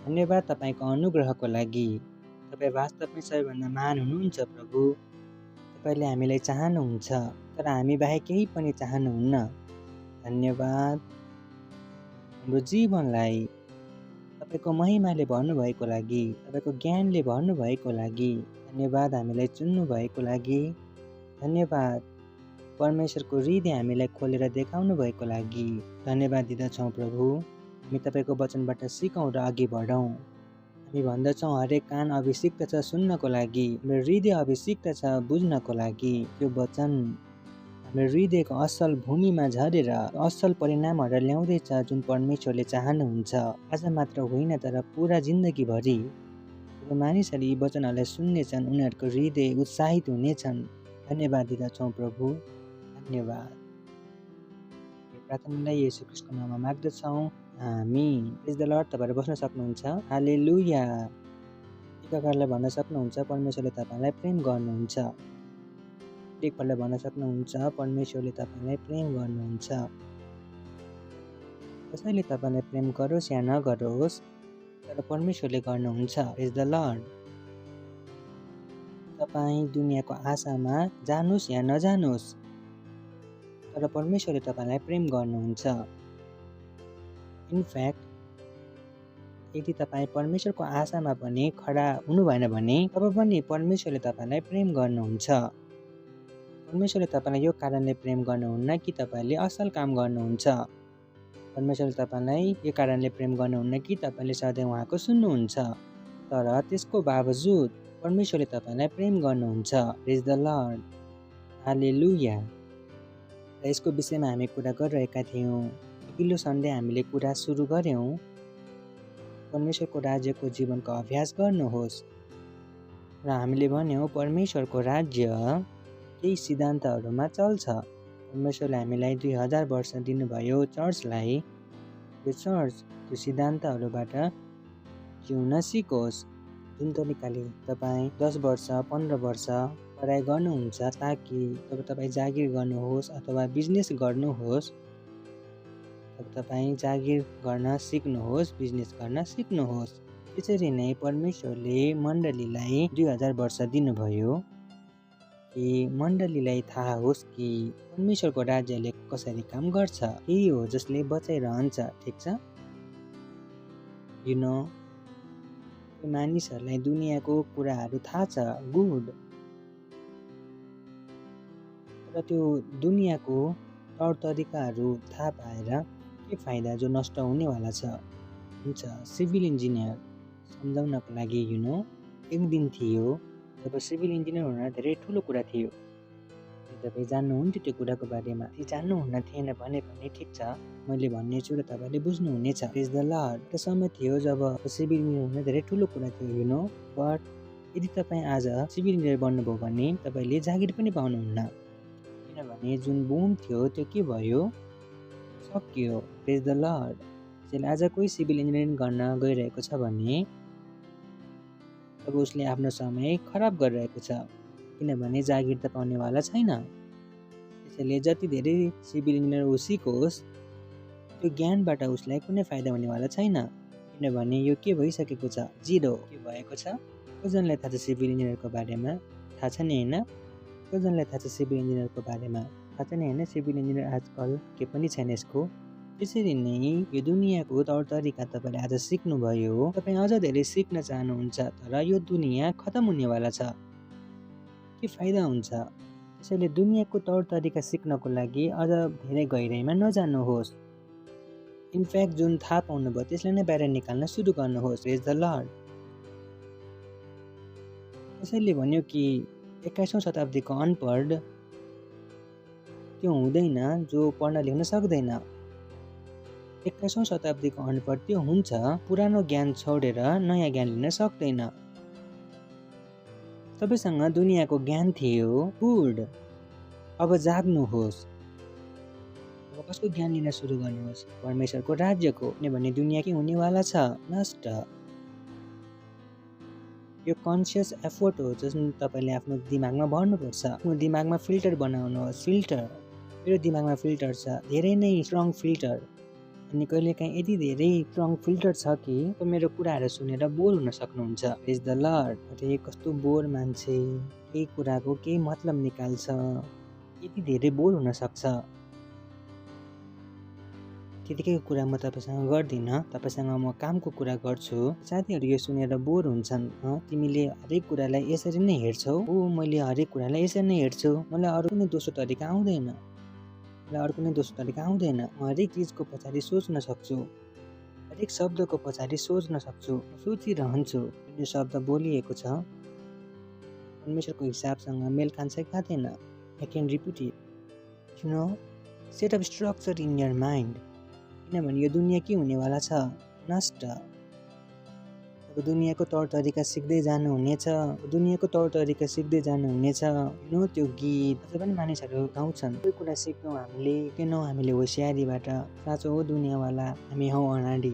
धन्यवाद तपाईँको अनुग्रहको लागि। तपाईँ वास्तवमै सबैभन्दा महान हुनुहुन्छ प्रभु। तपाईँले हामीलाई चाहनुहुन्छ तर हामी बाहेक केही पनि चाहनुहुन्न। धन्यवाद हाम्रो जीवनलाई तपाईँको महिमाले भर्नुभएको लागि, तपाईँको ज्ञानले भर्नुभएको लागि धन्यवाद। हामीलाई चुन्नु भएको लागि धन्यवाद। परमेश्वरको हृदय हामीलाई खोलेर देखाउनु भएको लागि धन्यवाद दिँदछौँ प्रभु। हामी तपाईँको वचनबाट सिकौँ र अघि बढौँ। हामी भन्दछौँ हरेक कान अभिषिक्त छ सुन्नको लागि, हाम्रो हृदय अभिषिक्त छ बुझ्नको लागि। त्यो वचन हाम्रो हृदयको असल भूमिमा झरेर असल परिणामहरू ल्याउँदैछ जुन परमेश्वरले चाहनुहुन्छ। आज मात्र होइन तर पुरा जिन्दगीभरि जब मानिसहरूले यी वचनहरूलाई सुन्नेछन् उनीहरूको हृदय उत्साहित हुनेछन्। धन्यवाद दिँदछौँ प्रभु, धन्यवाद। प्रार्थनालाई येशू ख्रीष्टको नाममा माग्दछौँ, आमीन। प्रेज द लर्ड। तपाईँहरू बस्न सक्नुहुन्छ। हालेलुया। एकअर्कालाई भन्न सक्नुहुन्छ परमेश्वरले तपाईँलाई प्रेम गर्नुहुन्छ। एकपल्ट भन्न सक्नुहुन्छ परमेश्वरले तपाईँलाई प्रेम गर्नुहुन्छ। कसैले तपाईँलाई प्रेम गरोस् या नगरोस् तर परमेश्वरले गर्नुहुन्छ। प्रेज द लर्ड। तपाईँ दुनियाँको आशामा जानुहोस् या नजानुहोस् तर परमेश्वरले तपाईँलाई प्रेम गर्नुहुन्छ। इनफ्याक्ट यदि तपाईँ परमेश्वरको आशामा पनि खडा हुनु भएन भने तब पनि परमेश्वरले तपाईँलाई प्रेम गर्नुहुन्छ। परमेश्वरले तपाईँलाई यो कारणले प्रेम गर्नुहुन्न कि तपाईँले असल काम गर्नुहुन्छ। परमेश्वरले तपाईँलाई यो कारणले प्रेम गर्नुहुन्न कि तपाईँले सधैँ उहाँको सुन्नुहुन्छ, तर त्यसको बावजुद परमेश्वरले तपाईँलाई प्रेम गर्नुहुन्छ। प्रेज द लर्ड। हालेलुया। र यसको विषयमा हामी कुरा गरिरहेका थियौँ। अघिल्लो सन्डे हामीले कुरा सुरु गऱ्यौँ, परमेश्वरको राज्यको जीवनको अभ्यास गर्नुहोस्। र हामीले भन्यौँ परमेश्वरको राज्य केही सिद्धान्तहरूमा चल्छ। परमेश्वरले हामीलाई 2000 वर्ष दिनुभयो चर्चलाई। यो चर्च त्यो सिद्धान्तहरूबाट जिउन सिकोस्। जुन तरिकाले तपाईँ 10 वर्ष 15 वर्ष पढाइ गर्नुहुन्छ ताकि जब तपाईँ जागिर गर्नुहोस् अथवा बिजनेस गर्नुहोस् तब तपाईँ जागिर गर्न सिक्नुहोस्, बिजनेस गर्न सिक्नुहोस्। त्यसरी नै परमेश्वरले मण्डलीलाई 2000 वर्ष दिनुभयो कि मण्डलीलाई थाहा होस् कि परमेश्वरको राज्यले कसरी काम गर्छ। यही हो जसले बचाइरहन्छ। ठिक छ। यु नो मानिसहरूलाई दुनियाँको कुराहरू थाहा छ, गुड, तर त्यो दुनियाँको तौर तरिकाहरू थाहा पाएर के फाइदा जो नष्ट हुनेवाला छ। हुन्छ, सिभिल इन्जिनियर सम्झाउनको लागि एक दिन थियो जब सिभिल इन्जिनियर हुन धेरै ठुलो कुरा थियो। तपाईँ जान्नुहुन्थ्यो त्यो कुराको बारेमा, ती जान्नुहुन्न थिएन भने पनि ठिक छ, मैले भन्ने छु र तपाईँले बुझ्नुहुनेछ। प्रेज द लर्ड। त्यो समय थियो जब सिभिल इन्जिनियर हुन धेरै ठुलो कुरा थियो, बट यदि तपाईँ आज सिभिल इन्जिनियर बन्नुभयो भने तपाईँले जागिर पनि पाउनुहुन्न, किनभने जुन बुम थियो त्यो के भयो, सकियो। प्रेज द लर्ड। त्यसैले आज कोही सिभिल इन्जिनियरिङ गर्न गइरहेको छ भने तब उसले आफ्नो समय खराब गरिरहेको छ, किनभने जागिर त पाउनेवाला छैन। त्यसैले जति धेरै सिभिल इन्जिनियर ऊ सिकोस् त्यो ज्ञानबाट उसलाई कुनै फाइदा हुनेवाला छैन, किनभने यो के भइसकेको छ, जिरो के भएको छ। कसैलाई थाहा छ सिभिल इन्जिनियरको बारेमा? थाहा छ नि होइन? कसैलाई थाहा छ सिभिल इन्जिनियरको बारेमा? थाहा छ नि होइन? सिभिल इन्जिनियर आजकल के पनि छैन यसको। त्यसरी नै यो दुनियाँको तौर तरिका तपाईँले आज सिक्नुभयो, तपाईँ अझ धेरै सिक्न चाहनुहुन्छ, तर यो दुनियाँ खतम हुनेवाला छ, के फाइदा हुन्छ। त्यसैले दुनियाँको तौर तरिका सिक्नको लागि अझ धेरै गहिराइमा नजानुहोस्। इनफ्याक्ट जुन थाहा पाउनुभयो त्यसलाई नै बाहिर निकाल्न सुरु गर्नुहोस्। प्रेज द लर्ड। कसैले भन्यो कि 21औं शताब्दीको अनपढ त्यो हुँदैन जो पढ्न लेख्न सक्दैन। 21औं शताब्दीको अनपढ त्यो हुन्छ पुरानो ज्ञान छोडेर नयाँ ज्ञान लिन सक्दैन। तपाईँसँग दुनियाँको ज्ञान थियो, गुड, अब जाग्नुहोस्। अब कसको ज्ञान लिन सुरु गर्नुहोस्? परमेश्वरको राज्यको, किनभने दुनियाँ के हुनेवाला छ, नष्ट। यो कन्सियस एफोर्ट हो जुन तपाईँले आफ्नो दिमागमा भर्नुपर्छ। आफ्नो दिमागमा फिल्टर बनाउनुहोस्। फिल्टर, मेरो दिमागमा फिल्टर छ, धेरै नै स्ट्रङ फिल्टर, अनि कहिलेकाहीँ यति धेरै स्ट्रङ फिल्टर छ कि मेरो कुराहरू सुनेर बोर हुन सक्नुहुन्छ। प्रेज द लर्ड। अरे कस्तो बोर मान्छे, केही कुराको केही मतलब निकाल्छ, यति धेरै बोर हुन सक्छ। त्यतिकै कुरा म तपाईँसँग गर्दिनँ, तपाईँसँग म कामको कुरा गर्छु। साथीहरू यो सुनेर बोर हुन्छन्, तिमीले हरेक कुरालाई यसरी नै हेर्छौ? हो, मैले हरेक कुरालाई यसरी नै हेर्छु, मलाई अरू कुनै दोस्रो तरिका आउँदैन, म हरेक चिजको पछाडि सोच्न सक्छु, हरेक शब्दको पछाडि सोच्न सक्छु, सोचिरहन्छु। यो शब्द बोलिएको छ परमेश्वरको हिसाबसँग मेल खान्छ कि खाँदैन? I can repeat it, set up structure in your mind, किनभने यो दुनियाँ के हुनेवाला छ, नष्ट। अब दुनियाँको तौर तरिका सिक्दै जानुहुनेछ, त्यो गीत अझ पनि मानिसहरू गाउँछन्। कोही कुरा सिक्छौँ हामीले, किनौँ हामीले होसियारीबाट, साँचो हो दुनियाँवाला हामी हौ अनाडी।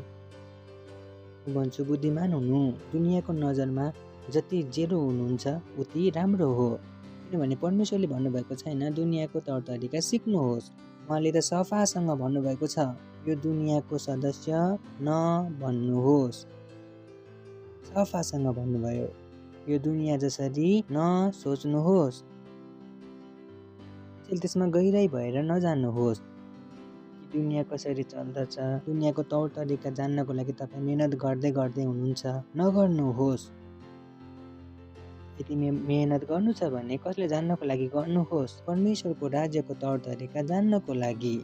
भन्छु बुद्धिमान हुनु दुनियाँको नजरमा जति जेरो हुनुहुन्छ उति राम्रो हो, किनभने परमेश्वरले भन्नुभएको छैन दुनियाँको तौर तरिका सिक्नुहोस्। उहाँले त सफासँग भन्नुभएको छ, यो दुनियाँको सदस्य नबन्नुहोस्। सफासँग भन्नुभयो, यो दुनियाँ जसरी नसोच्नुहोस्। त्यसमा गहिराई भएर नजानुहोस् कि दुनियाँ कसरी चल्दछ। दुनियाँको तौर तरिका जान्नको लागि तपाईँ मेहनत गर्दै हुनुहुन्छ, नगर्नुहोस्। यदि मेहनत गर्नु छ भने कसले जान्नको लागि गर्नुहोस्, परमेश्वरको राज्यको तौर तरिका जान्नको लागि,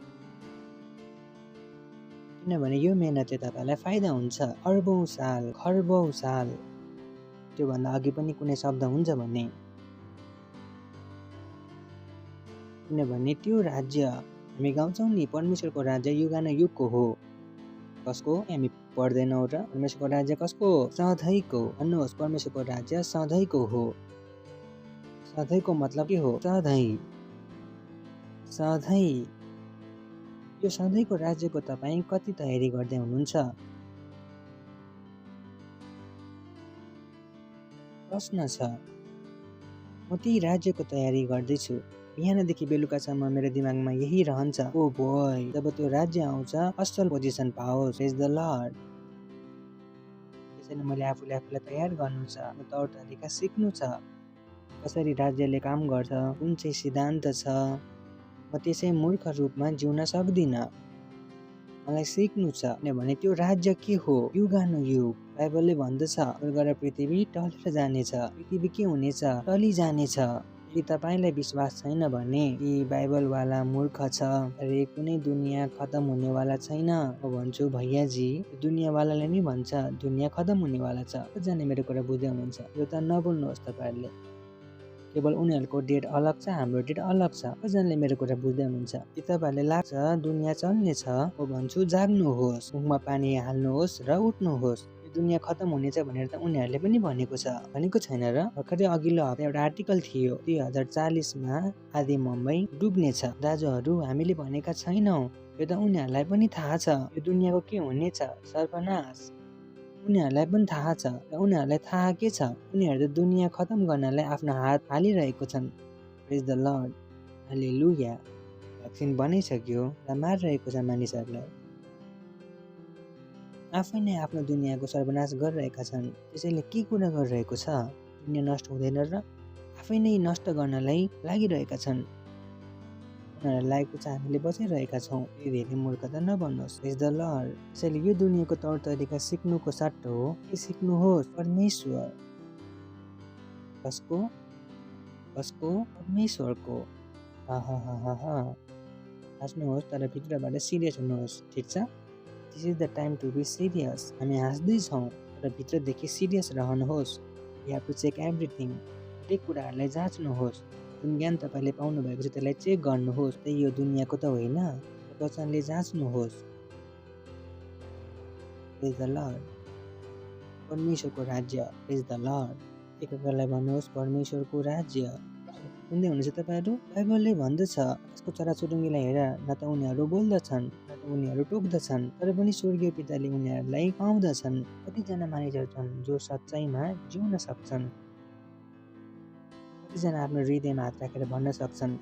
किनभने यो मेहनतले तपाईँलाई फाइदा हुन्छ अर्बौं साल, खर्बौं साल। त्योभन्दा अघि पनि कुनै शब्द हुन्छ भने, किनभने त्यो राज्य हामी गाउँछौँ नि, परमेश्वरको राज्य युगानुयुगको हो। कसको? हामी पढ्दैनौँ र? परमेश्वरको राज्य कसको हो? सधैँको। भन्नुहोस्, परमेश्वरको राज्य सधैँको हो। सधैँको मतलब के हो? सधैँ। यो सधैँको राज्यको तपाईँ कति तयारी गर्दै हुनुहुन्छ? प्रश्न छ। म त्यही राज्यको तयारी गर्दैछु, बिहानदेखि बेलुकासम्म मेरो दिमागमा यही रहन्छ, ओ बोय जब त्यो राज्य आउँछ असल पोजिसन पाओस्। प्रेज द लर्ड। त्यसैले मैले आफूलाई तयार गर्नु छ, तौर तरिका सिक्नु छ, कसरी राज्यले काम गर्छ, कुन चाहिँ सिद्धान्त छ। म त्यसै मूर्ख रूपमा जिउन सक्दिनँ, म मलाई सिक्नु छ किनभने त्यो राज्य के हो, युगानुयुग। बाइबलले भन्दछ स्वर्ग र पृथ्वी टलेर जानेछ, पृथ्वी के हुनेछ, टली जानेछ। यदि तपाईँलाई विश्वास छैन भने यी बाइबलवाला मूर्ख छ। अरे कुनै दुनियाँ खतम हुनेवाला छैन। म भन्छु भैयाजी, दुनियाँवालाले नि भन्छ दुनियाँ खतम हुनेवाला छ। कतिजना मेरो कुरा बुझ्दै हुनुहुन्छ? यो त नबोल्नुहोस् तपाईँहरूले। केवल उनीहरूको डेट अलग छ, हाम्रो डेट अलग छ। कतिजनाले मेरो कुरा बुझ्दै हुनुहुन्छ? कि तपाईँहरूले लाग्छ दुनियाँ चल्नेछ? म भन्छु जाग्नुहोस्, मुखमा पानी हाल्नुहोस् र उठ्नुहोस्। यो दुनियाँ खतम हुनेछ भनेर त उनीहरूले पनि भनेको छ, भनेको छैन र? भर्खरै अघिल्लो हप्ता एउटा आर्टिकल थियो 2040मा आधी मुम्बई डुब्नेछ। दाजुहरू, हामीले भनेका छैनौँ, यो त उनीहरूलाई पनि थाहा छ। यो दुनियाँको के हुनेछ, सर्वनाश उनीहरूलाई पनि थाहा छ। र उनीहरूलाई थाहा के छ? उनीहरू त दुनियाँ खतम गर्नलाई आफ्नो हात हालिरहेको छन्। प्रेज द लर्ड, हालेलुया। भ्याक्सिन बनाइसक्यो र मारिरहेको छ मानिसहरूलाई। आफै नै आफ्नो दुनियाँको सर्वनाश गरिरहेका छन्। त्यसैले के कुरा गरिरहेको छ? दुनियाँ नष्ट हुँदैन र? आफै नै नष्ट गर्नलाई लागिरहेका छन्। उनीहरूलाई लागेको छ हामीले बचाइरहेका छौँ। यो धेरै मूर्खता नबन्नुहोस्। प्रेज द लर्ड। त्यसैले यो दुनियाँको तौर तरिका सिक्नुको सट्टो के सिक्नुहोस्? परमेश्वर। कसको? कसको? परमेश्वरको। हाँस्नुहोस् तर भित्रबाट सिरियस हुनुहोस्, ठिक छ? This is the time to be serious. हामी हाँस्दैछौँ तर भित्रदेखि सिरियस रहनुहोस्। You have to check everything. हरेक कुराहरूलाई जाँच्नुहोस्। जुन ज्ञान तपाईँले पाउनु भएको छ त्यसलाई चेक गर्नुहोस्। त्यही यो दुनियाँको त होइन, वचनले जाँच्नुहोस्। प्रेज द लर्ड। परमेश्वरको राज्य। प्रेज द लर्ड। एकअर्कालाई भन्नुहोस् परमेश्वरको राज्य। सुन्दै हुनुहुन्छ तपाईँहरू? बाइबलले भन्दछ आकाशको चराचुरुङ्गीलाई हेर, न त उनीहरू बोल्दछन्, न त उनीहरू टोक्दछन्, तर पनि स्वर्गीय पिताले उनीहरूलाई पाउँदछन्। कतिजना मानिसहरू छन् जो सच्चाइमा जिउन सक्छन्? कतिजना आफ्नो हृदयमा हात राखेर भन्न सक्छन्,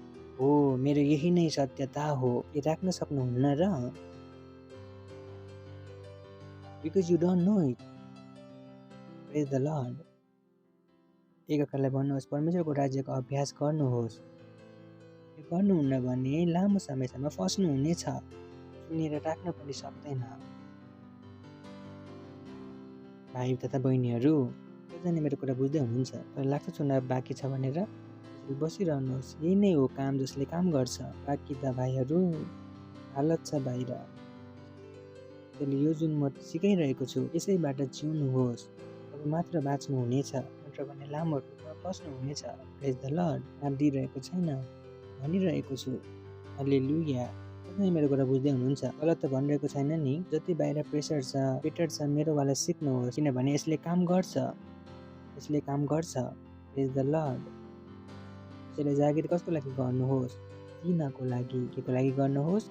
हो मेरो यही नै सत्यता हो? के राख्न सक्नुहुन्न र? Because you don't know it. Praise the lord. एकअर्कालाई भन्नुहोस् परमेश्वरको राज्यको अभ्यास गर्नुहोस्। यो गर्नुहुन्न भने लामो समयसम्म फस्नुहुनेछ। सुनेर राख्न पनि सक्दैन। भाइ तथा बहिनीहरू, कतिजना मेरो कुरा बुझ्दै हुनुहुन्छ? तर लाग्छ चुनाव बाँकी छ भनेर बसिरहनुहोस्। यही नै हो काम जसले काम गर्छ। बाँकी त भाइहरू हालत छ बाहिर। त्यसले यो जुन म सिकाइरहेको छु यसैबाट जिउनुहोस्। तपाईँ मात्र बाँच्नुहुनेछ, नत्र भने लामो रूपमा फस्नुहुनेछ। प्रेज द लर्ड। नाम दिइरहेको छैन, भनिरहेको छु। हालेलुया। तपाईँ मेरो कुरा बुझ्दै हुनुहुन्छ? गलत त भनिरहेको छैन नि? जति बाहिर प्रेसर छ, प्रेटर छ, मेरोवाला सिक्नुहोस्, किनभने यसले काम गर्छ। यसले काम गर्छ। प्रेज द लर्ड। त्यसले जागिर कसको लागि गर्नुहोस्? दिनको लागि। के को लागि गर्नुहोस्?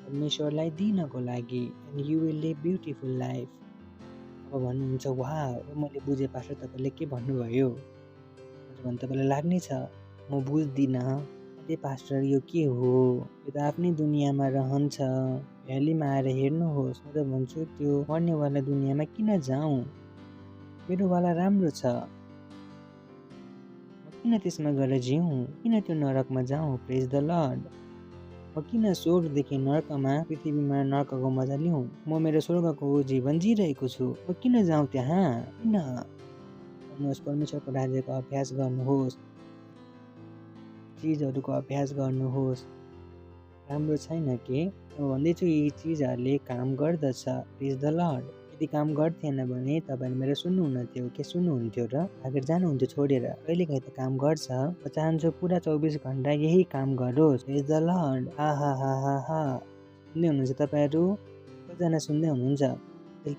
परमेश्वरलाई दिनको लागि। And you will live beautiful life. अब भन्नुहुन्छ वाह, मैले बुझेँ पास्टर तपाईँले के भन्नुभयो भने तपाईँलाई लाग्ने छ म बुझ्दिनँ। अरे पास्टर यो के हो? यो त आफ्नै दुनियाँमा रहन्छ। भ्यालीमा आएर हेर्नुहोस्। म त भन्छु त्यो मर्नेवाला दुनियाँमा किन जाउँ? मेरोवाला राम्रो छ। म किन त्यसमा गएर जिउँ? किन त्यो नरकमा जाउँ? प्रेज द लर्ड। म किन स्वर्गदेखि नर्कमा, पृथ्वीमा नर्कको मजा लिउँ? म मेरो स्वर्गको जीवन जिरहेको छु। म किन जाउँ त्यहाँ? किन? भन्नुहोस् परमेश्वरको राज्यको अभ्यास गर्नुहोस्। चिजहरूको अभ्यास गर्नुहोस्। राम्रो छैन के? म भन्दैछु यी चिजहरूले काम गर्दछ। प्रेज द लर्ड। यदि काम गर्थेन भने तपाईँले मेरो सुन्नुहुन्न थियो के? सुन्नुहुन्थ्यो र? भागेर जानुहुन्थ्यो छोडेर? कहिलेकाहीँ त काम गर्छ। म चाहन्छु पुरा 24 घन्टा यही काम गरोस्। प्रेज द लर्ड। सुन्दै हुनुहुन्छ तपाईँहरू? कतिजना सुन्दै हुनुहुन्छ?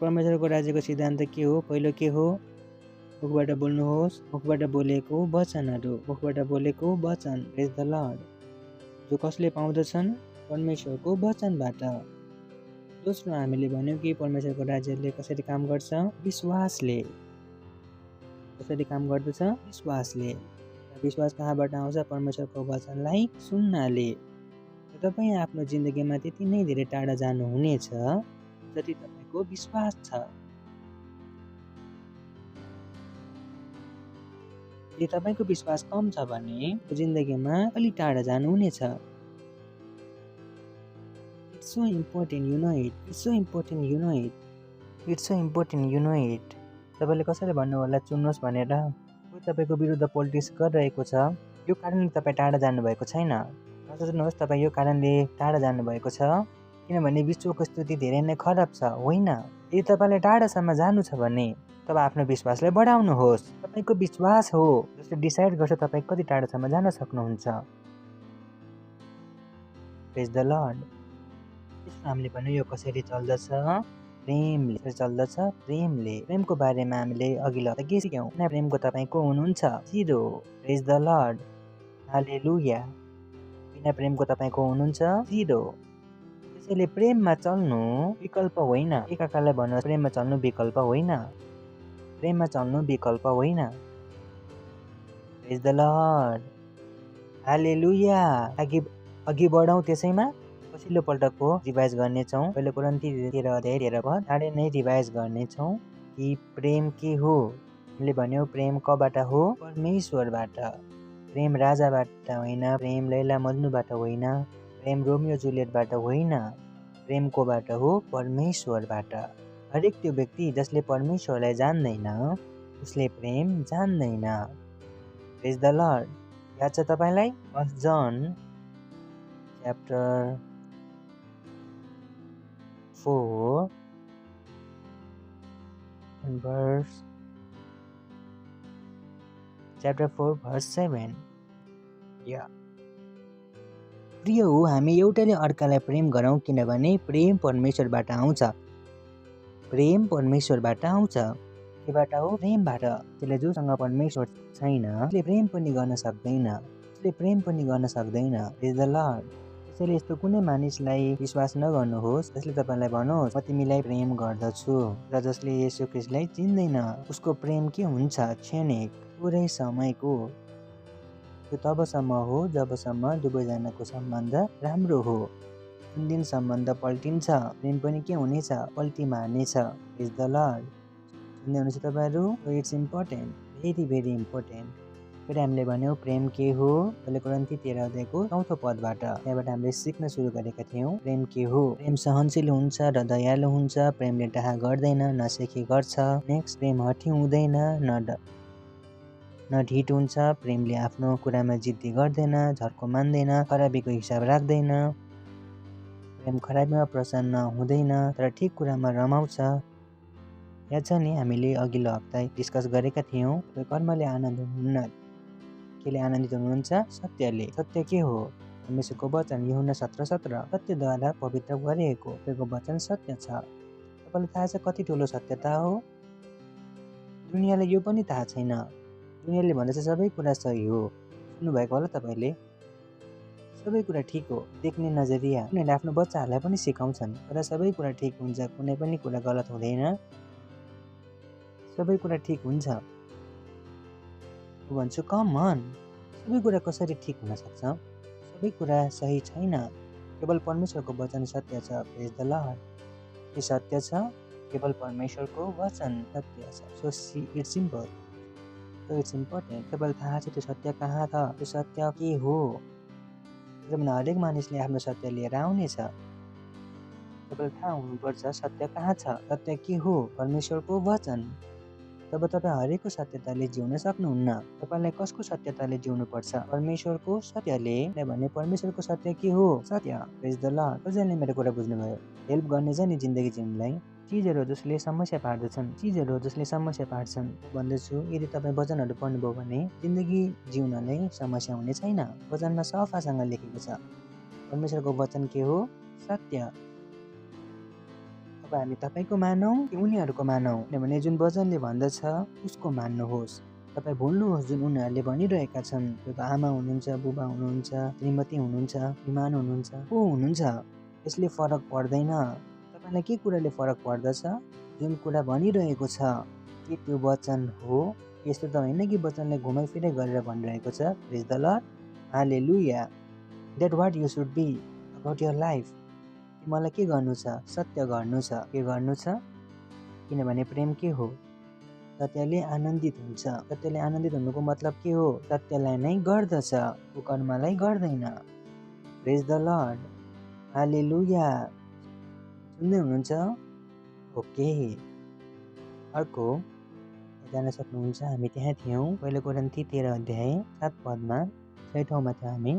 परमेश्वरको राज्यको सिद्धान्त के हो? पहिलो के हो? मुखबाट बोल्नुहोस्। मुखबाट बोलेको वचनहरू। मुखबाट बोलेको वचन। प्रेज द लर्ड। जो कसले पाउँदछन्? परमेश्वरको वचनबाट। दोस्रो हामीले भन्यौँ कि परमेश्वरको राज्यले कसरी काम गर्छ? विश्वासले। कसरी काम गर्दछ? विश्वासले। विश्वास कहाँबाट आउँछ? परमेश्वरको वचनलाई सुन्नाले। तपाईँ आफ्नो जिन्दगीमा त्यति नै धेरै टाढा जानुहुनेछ जति तपाईँको विश्वास छ। यदि तपाईँको विश्वास कम छ भने जिन्दगीमा अलि टाढा जानुहुनेछ। It's so important, you know it. It's so important, you know it. It's so important, you know it. तपाईँले कसैले भन्नु होला चुन्नुहोस् भनेर, कोही तपाईँको विरुद्ध पोलिटिक्स गरिरहेको छ, यो कारणले तपाईँ टाढा जानुभएको छैन। नसोच्नुहोस् तपाईँ यो कारणले टाढा जानुभएको छ किनभने विश्वको स्थिति धेरै नै खराब छ, होइन। यदि तपाईँले टाढासम्म जानु छ भने तब आफ्नो विश्वासलाई बढाउनुहोस्। तपाईँको विश्वास हो जसले डिसाइड गर्छ तपाईँ कति टाढासम्म जान सक्नुहुन्छ। प्रेज द लर्ड। त्यसो हामीले भन्यो यो कसरी चल्दछ? प्रेमले। कसरी चल्दछ? प्रेमले। प्रेमको बारेमा हामीले अघिल्लो हप्ता के सिक्यौँ? बिना प्रेमको तपाईँ को हुनुहुन्छ? Zero. Praise the Lord. Hallelujah. बिना प्रेमको तपाईँ को हुनुहुन्छ? जिरो। त्यसैले प्रेममा चल्नु विकल्प होइन। एकाकालाई भन्नु प्रेममा चल्नु विकल्प होइन। प्रेममा चल्नु विकल्प होइन। प्रेज द लर्ड। हालेलुया। अघि बढौँ त्यसैमा पछिल्लो पल्टको रिभाइज गर्नेछौँ। पहिलो कोरिन्थी 13:13 चाँडै नै रिभाइज गर्नेछौँ कि प्रेम के हो। हामीले भन्यौँ प्रेम कबाट हो? परमेश्वरबाट। प्रेम राजाबाट होइन, प्रेम लैला मज्नुबाट होइन, प्रेम रोमियो जुलियटबाट होइन, प्रेम कोबाट हो? परमेश्वरबाट। हरेक त्यो व्यक्ति जसले परमेश्वरलाई जान्दैन उसले प्रेम जान्दैन। प्रेज द लर्ड। याद छ तपाईँलाई? 1 जन chapter 4 and chapter 4 verse 7. Yeah. प्रिय हो, हामी एउटाले अर्कालाई प्रेम गरौँ किनभने प्रेम परमेश्वरबाट आउँछ। प्रेम परमेश्वरबाट आउँछ। केबाट हो? प्रेमबाट। त्यसले जोसँग परमेश्वर छैन उसले प्रेम पनि गर्न सक्दैन। उसले प्रेम पनि गर्न सक्दैन। प्रेज द लर्ड। त्यसैले यस्तो कुनै मानिसलाई विश्वास नगर्नुहोस् जसले तपाईँलाई भनोस् म तिमीलाई प्रेम गर्दछु र जसले येशू ख्रीष्टलाई चिन्दैन। उसको प्रेम के हुन्छ? क्षणिक, थोरै समयको। त्यो तबसम्म हो जबसम्म दुवैजनाको सम्बन्ध राम्रो हो। जुन दिन सम्बन्ध पल्टिन्छ प्रेम पनि के हुनेछ? पल्टी मार्नेछ। प्रेज द लर्ड। सुन्दै हुनुहुन्छ तपाईँहरू? It's important, very very important. फेरि हामीले भन्यौँ प्रेम के हो? पहिलो कोरिन्थी 13:4 त्यहाँबाट हामीले सिक्न सुरु गरेका थियौँ प्रेम के हो। प्रेम सहनशील हुन्छ र दयालु हुन्छ। प्रेमले डाहा गर्दैन, नसेखी गर्छ। नेक्स्ट, प्रेम हठी हुँदैन, न ढिट हुन्छ। प्रेमले आफ्नो कुरामा जिद्दी गर्दैन, झर्को मान्दैन, खराबीको हिसाब राख्दैन। प्रेम खराबीमा प्रसन्न हुँदैन तर ठिक कुरामा रमाउँछ। याद छ नि हामीले अघिल्लो हप्ता डिस्कस गरेका थियौँ कर्मले आनन्द हुन्न। केले आनन्दित हुनुहुन्छ? सत्यले। सत्य के हो? परमेश्वरको वचन। यूहन्ना 17:17 सत्यद्वारा पवित्र गरिएको तपाईँको वचन सत्य छ। तपाईँलाई थाहा छ कति ठुलो सत्यता हो? दुनियाँलाई यो पनि थाहा छैन। दुनियाँले भन्दछ सबै कुरा सही हो। सुन्नुभएको होला तपाईँले? सबै कुरा ठिक हो। देख्ने नजरिया। उनीहरूले आफ्नो बच्चाहरूलाई पनि सिकाउँछन् तर सबै कुरा ठिक हुन्छ, कुनै पनि कुरा गलत हुँदैन, सबै कुरा ठिक हुन्छ। म भन्छु कम अन, सबै कुरा कसरी ठिक हुन सक्छ? सबै कुरा सही छैन। केवल परमेश्वरको वचन सत्य छ। Praise the lord. के सत्य छ? केवल परमेश्वरको वचन सत्य छ। So it's simple. So it's important. तपाईँलाई थाहा छ त्यो सत्य कहाँ छ? त्यो सत्य के हो? किनभने हरेक मानिसले आफ्नो सत्य लिएर आउनेछ। तपाईँलाई थाहा हुनुपर्छ सत्य कहाँ छ। सत्य के हो? परमेश्वरको वचन। तब तपाईँ हरेकको सत्यताले जिउन सक्नुहुन्न। तपाईँलाई कसको सत्यताले जिउनु पर्छ? परमेश्वरको सत्यले। भने परमेश्वरको सत्य के हो? सत्य। प्रेज द लर्ड। कसैले मेरो कुरा बुझ्नुभयो? हेल्प गर्ने छ नि जिन्दगी जिउनलाई। चिजहरू जसले समस्या पार्दछन्, चिजहरू जसले समस्या पार्छन् भन्दछु यदि तपाईँ वचनहरू पढ्नुभयो भने जिन्दगी जिउनलाई समस्या हुने छैन। वचनमा सफासँग लेखेको छ परमेश्वरको वचन के हो? सत्य। अब हामी तपाईँको मानौँ कि उनीहरूको मानौँ? किनभने जुन वचनले भन्दछ उसको मान्नुहोस्। तपाईँ भुल्नुहोस् जुन उनीहरूले भनिरहेका छन्। तपाईँको आमा हुनुहुन्छ, बुबा हुनुहुन्छ, श्रीमती हुनुहुन्छ, श्रीमान हुनुहुन्छ, को हुनुहुन्छ, यसले फरक पर्दैन। तपाईँलाई के कुराले फरक पर्दछ? जुन कुरा भनिरहेको छ कि त्यो वचन हो। यस्तो त होइन कि वचनलाई घुमाइफिराइ गरेर भनिरहेको छ। Praise the Lord. Hallelujah. That what you should be about your life. मलाई के गर्नु छ? सत्य गर्नु छ। के गर्नु छ? किनभने प्रेम के हो? सत्यले आनन्दित हुन्छ। सत्यले आनन्दित हुनुको मतलब के हो? सत्यलाई नै गर्दछ, कुकर्मलाई गर्दैन। प्रेज द लर्ड। हालेलुया। सुन्दै हुनुहुन्छ? ओके। अर्को जान सक्नुहुन्छ, हामी त्यहाँ थियौँ। पहिलो कोरिन्थी 13 अध्याय 7 पदमा 6 ठाउँमा थियो हामी।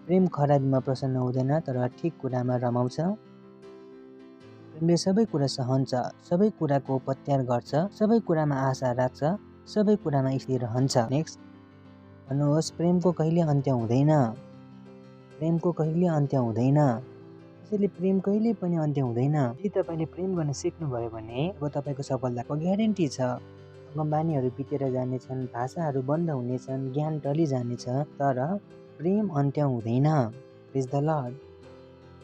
प्रेम खराबीमा प्रसन्न हुँदैन तर ठिक कुरामा रमाउँछ। प्रेमले सबै कुरा सहन्छ, सबै कुराको पत्यार गर्छ, सबै कुरामा आशा राख्छ, सबै कुरामा स्थिर रहन्छ। नेक्स्ट भन्नुहोस्, प्रेमको कहिले अन्त्य हुँदैन। प्रेमको कहिले अन्त्य हुँदैन। त्यसैले प्रेम कहिले पनि अन्त्य हुँदैन। यदि तपाईँले प्रेम गर्न सिक्नुभयो भने अब तपाईँको सफलताको ग्यारेन्टी छ। अगमबानीहरू बितेर जानेछन्, भाषाहरू बन्द हुनेछन्, ज्ञान टलिजानेछ, तर प्रेम अन्त्य हुँदैन। प्रेज द लर्ड।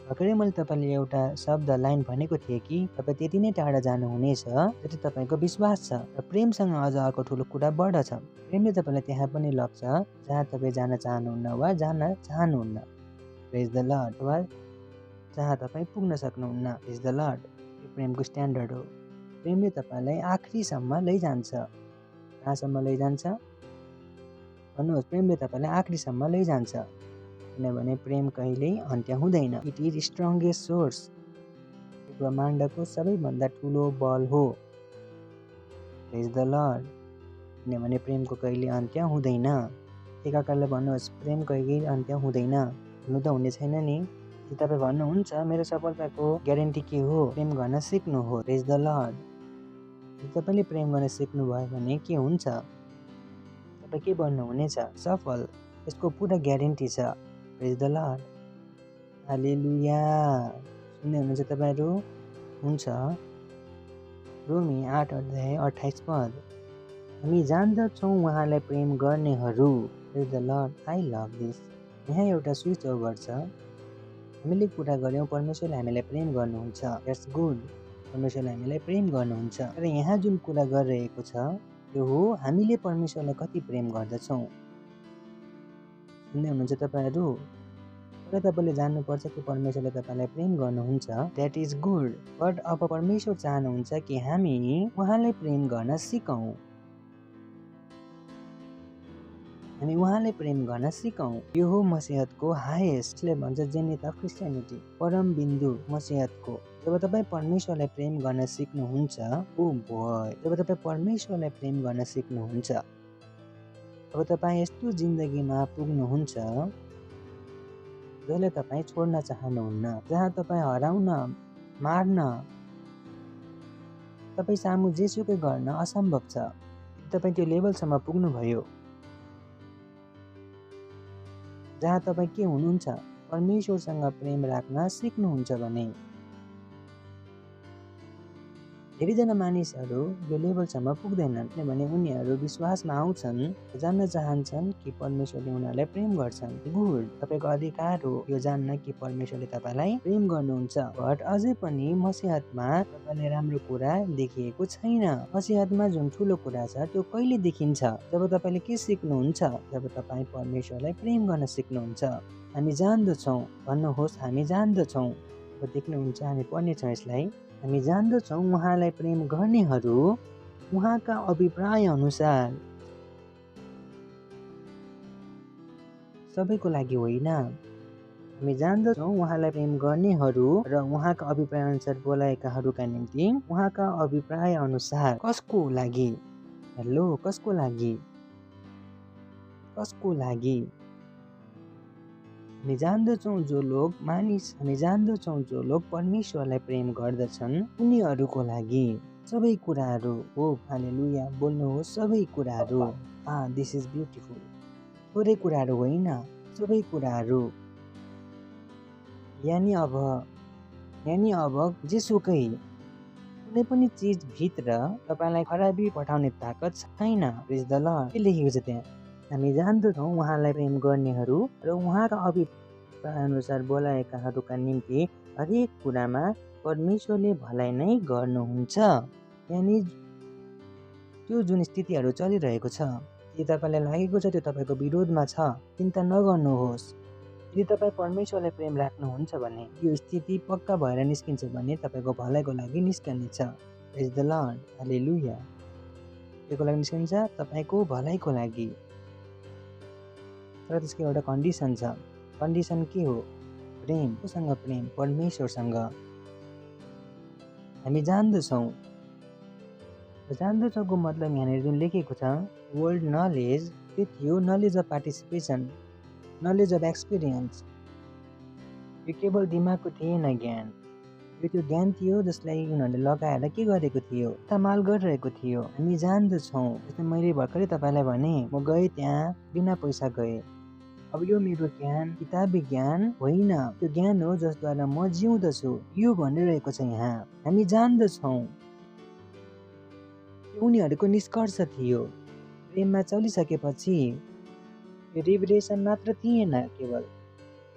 भर्खरै मैले तपाईँले एउटा शब्द लाइन भनेको थिएँ कि तपाईँ त्यति नै टाढा जानुहुनेछ जति तपाईँको विश्वास छ। र प्रेमसँग अझ अर्को ठुलो कुरा बढ्छ। प्रेमले तपाईँलाई त्यहाँ पनि लग्छ जहाँ तपाईँ जान चाहनुहुन्न वा जान चाहनुहुन्न। प्रेज द लर्ड। वा जहाँ तपाईँ पुग्न सक्नुहुन्न। प्रेज द लर्ड। यो प्रेमको स्ट्यान्डर्ड हो। प्रेमले तपाईँलाई आखिरीसम्म लैजान्छ। कहाँसम्म लैजान्छ भन्नुहोस्? प्रेमले तपाईँलाई आखिरीसम्म लैजान्छ, किनभने प्रेम कहिल्यै अन्त्य हुँदैन। It is strongest source. ब्रह्माण्डको सबैभन्दा ठुलो बल हो। प्रेज द लर्ड। किनभने प्रेमको कहिले अन्त्य हुँदैन। एकाअर्कालाई भन्नुहोस्, प्रेम कहिले अन्त्य हुँदैन। हुनु त हुने छैन नि। यदि तपाईँ भन्नुहुन्छ मेरो सफलताको ग्यारेन्टी के हो? प्रेम गर्न सिक्नु हो। प्रेज द लर्ड। यदि तपाईँले प्रेम गर्न सिक्नुभयो भने के हुन्छ? तपाईँ के बन्नुहुनेछ? सफल। यसको पुरा ग्यारेन्टी छ। Praise the Lord. हालेलुया। सुन्दै हुनुहुन्छ तपाईँहरू? हुन्छ। रोमी 8 अध्याय 28 पद। हामी जान्दछौँ उहाँलाई प्रेम गर्नेहरू। Praise the Lord. I love this. यहाँ एउटा स्विच ओभर छ। हामीले कुरा गऱ्यौँ परमेश्वरले हामीलाई प्रेम गर्नुहुन्छ। That's good. परमेश्वरले हामीलाई प्रेम गर्नुहुन्छ। तर यहाँ जुन कुरा गरिरहेको छ त्यो हो हामीले परमेश्वरलाई कति प्रेम गर्दछौँ। सुन्दै हुनुहुन्छ तपाईँहरू? तर तपाईँले जान्नुपर्छ कि परमेश्वरले तपाईँलाई प्रेम गर्नुहुन्छ। That is good. बट अब परमेश्वर चाहनुहुन्छ कि हामी उहाँलाई प्रेम गर्न सिकौँ। हामी उहाँलाई प्रेम गर्न सिकौँ। यो हो मसीहतको हाइएस्ट, यसले भन्छ जेनिथ अफ क्रिस्चियनिटी, परम बिन्दु मसीहतको। जब तपाईँ परमेश्वरलाई प्रेम गर्न सिक्नुहुन्छ, ओ बोय, जब तपाईँ परमेश्वरलाई प्रेम गर्न सिक्नुहुन्छ, अब तपाईँ यस्तो जिन्दगीमा पुग्नुहुन्छ जसलाई तपाईँ छोड्न चाहनुहुन्न, जहाँ तपाईँ हराउन, मार्न, तपाईँ सामु जेसुकै गर्न असम्भव छ। तपाईँ त्यो लेभलसम्म पुग्नुभयो जहाँ तपाईँ के हुनुहुन्छ? परमेश्वरसँग प्रेम राख्न सिक्नुहुन्छ भने। धेरैजना मानिसहरू यो लेभलसम्म पुग्दैनन्, किनभने उनीहरू विश्वासमा आउँछन्, जान्न चाहन्छन् कि परमेश्वरले उनीहरूलाई प्रेम गर्छन्। गुड। तपाईँको अधिकार हो यो जान्न कि परमेश्वरले तपाईँलाई प्रेम गर्नुहुन्छ। बट अझै पनि मसीहतमा तपाईँले राम्रो कुरा देखिएको छैन। मसीहतमा जुन ठुलो कुरा छ त्यो कहिले देखिन्छ? जब तपाईँले के सिक्नुहुन्छ? जब तपाईँ परमेश्वरलाई प्रेम गर्न सिक्नुहुन्छ। हामी जान्दछौँ। भन्नुहोस्, हामी जान्दछौँ। अब देख्नुहुन्छ, हामी पढ्नेछौँ यसलाई। हामी जान्दछौँ उहाँलाई प्रेम गर्नेहरू उहाँका अभिप्राय अनुसार। सबैको लागि होइन। हामी जान्दछौँ उहाँलाई प्रेम गर्नेहरू र उहाँका अभिप्राय अनुसार बोलाएकाहरूका निम्ति उहाँका अभिप्राय अनुसार। कसको लागि? हेलो, कसको लागि? कसको लागि? हामी जान्दछौँ जो लोग परमेश्वरलाई प्रेम गर्दछन् उनीहरूको लागि। सबै कुराहरू हो। हालेलुया। बोल्नुहोस्, सबै कुराहरू। This is beautiful. थोरै कुराहरू होइन, सबै कुराहरू। यानि अब जेसुकै कुनै पनि चिज भित्र तपाईँलाई खराबी पठाउने ताकत छैन। प्रेज द लर्ड। के लेखेको छ त्यहाँ? हामी जान्दछौँ उहाँलाई प्रेम गर्नेहरू र उहाँका अभिप्राय अनुसार बोलाएकाहरूका निम्ति हरेक कुरामा परमेश्वरले भलाइ नै गर्नुहुन्छ। यानि त्यो जुन स्थितिहरू चलिरहेको छ, यदि तपाईँलाई लागेको छ त्यो तपाईँको विरोधमा छ, चिन्ता नगर्नुहोस्। यदि तपाईँ परमेश्वरलाई प्रेम राख्नुहुन्छ भने यो स्थिति पक्का भएर निस्किन्छ भने तपाईँको भलाइको लागि निस्कनेछ। प्रेज द लर्ड। हालेलुया। केको लागि निस्किन्छ? तपाईँको भलाइको लागि। तर त्यसको एउटा कन्डिसन छ। कन्डिसन के हो? प्रेम। कोसँग प्रेम? परमेश्वरसँग। हामी जान्दछौँ। जान्दछौँको मतलब यहाँनिर जुन लेखेको छ वर्ल्ड नलेज, त्यो थियो knowledge of participation, knowledge of experience. यो केवल दिमागको थिएन ज्ञान, यो त्यो ज्ञान थियो जसलाई उनीहरूले लगाएर के गरेको थियो, इस्तेमाल गरिरहेको थियो। हामी जान्दछौँ, जस्तै मैले भर्खरै तपाईँलाई भने म गएँ त्यहाँ बिना पैसा गएँ। अब यो मेरो ज्ञान किताबी ज्ञान होइन, त्यो ज्ञान हो जसद्वारा म जिउँदछु, यो भनिरहेको छ यहाँ। हामी जान्दछौँ, उनीहरूको निष्कर्ष थियो। प्रेममा चलिसकेपछि यो रिभलेसन मात्र थिएन, केवल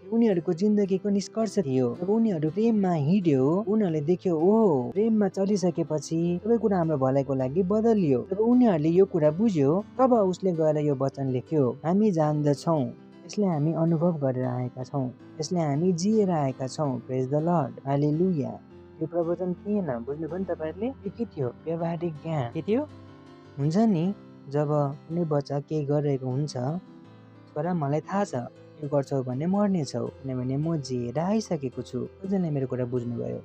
उनीहरूको जिन्दगीको निष्कर्ष थियो। जब उनीहरू प्रेममा हिँड्यो, उनीहरूले देख्यो ओहो प्रेममा चलिसकेपछि सबै कुरा हाम्रो भलाइको लागि बदलियो। जब उनीहरूले यो कुरा बुझ्यो, तब उसले गएर यो वचन लेख्यो, हामी जान्दछौँ। यसलाई हामी अनुभव गरेर आएका छौँ, यसलाई हामी जिएर आएका छौँ। प्रेज द लर्ड, हालेलुया। यो प्रवचन थिएन, बुझ्नुभयो नि तपाईँहरूले? यो के थियो? व्यवहारिक ज्ञान। के थियो? हुन्छ नि, जब कुनै बच्चा केही गरिरहेको हुन्छ, तर मलाई थाहा छ यो गर्छौ भने मर्नेछौ, किनभने म जिएर आइसकेको छु। कतिजनाले मेरो कुरा बुझ्नुभयो?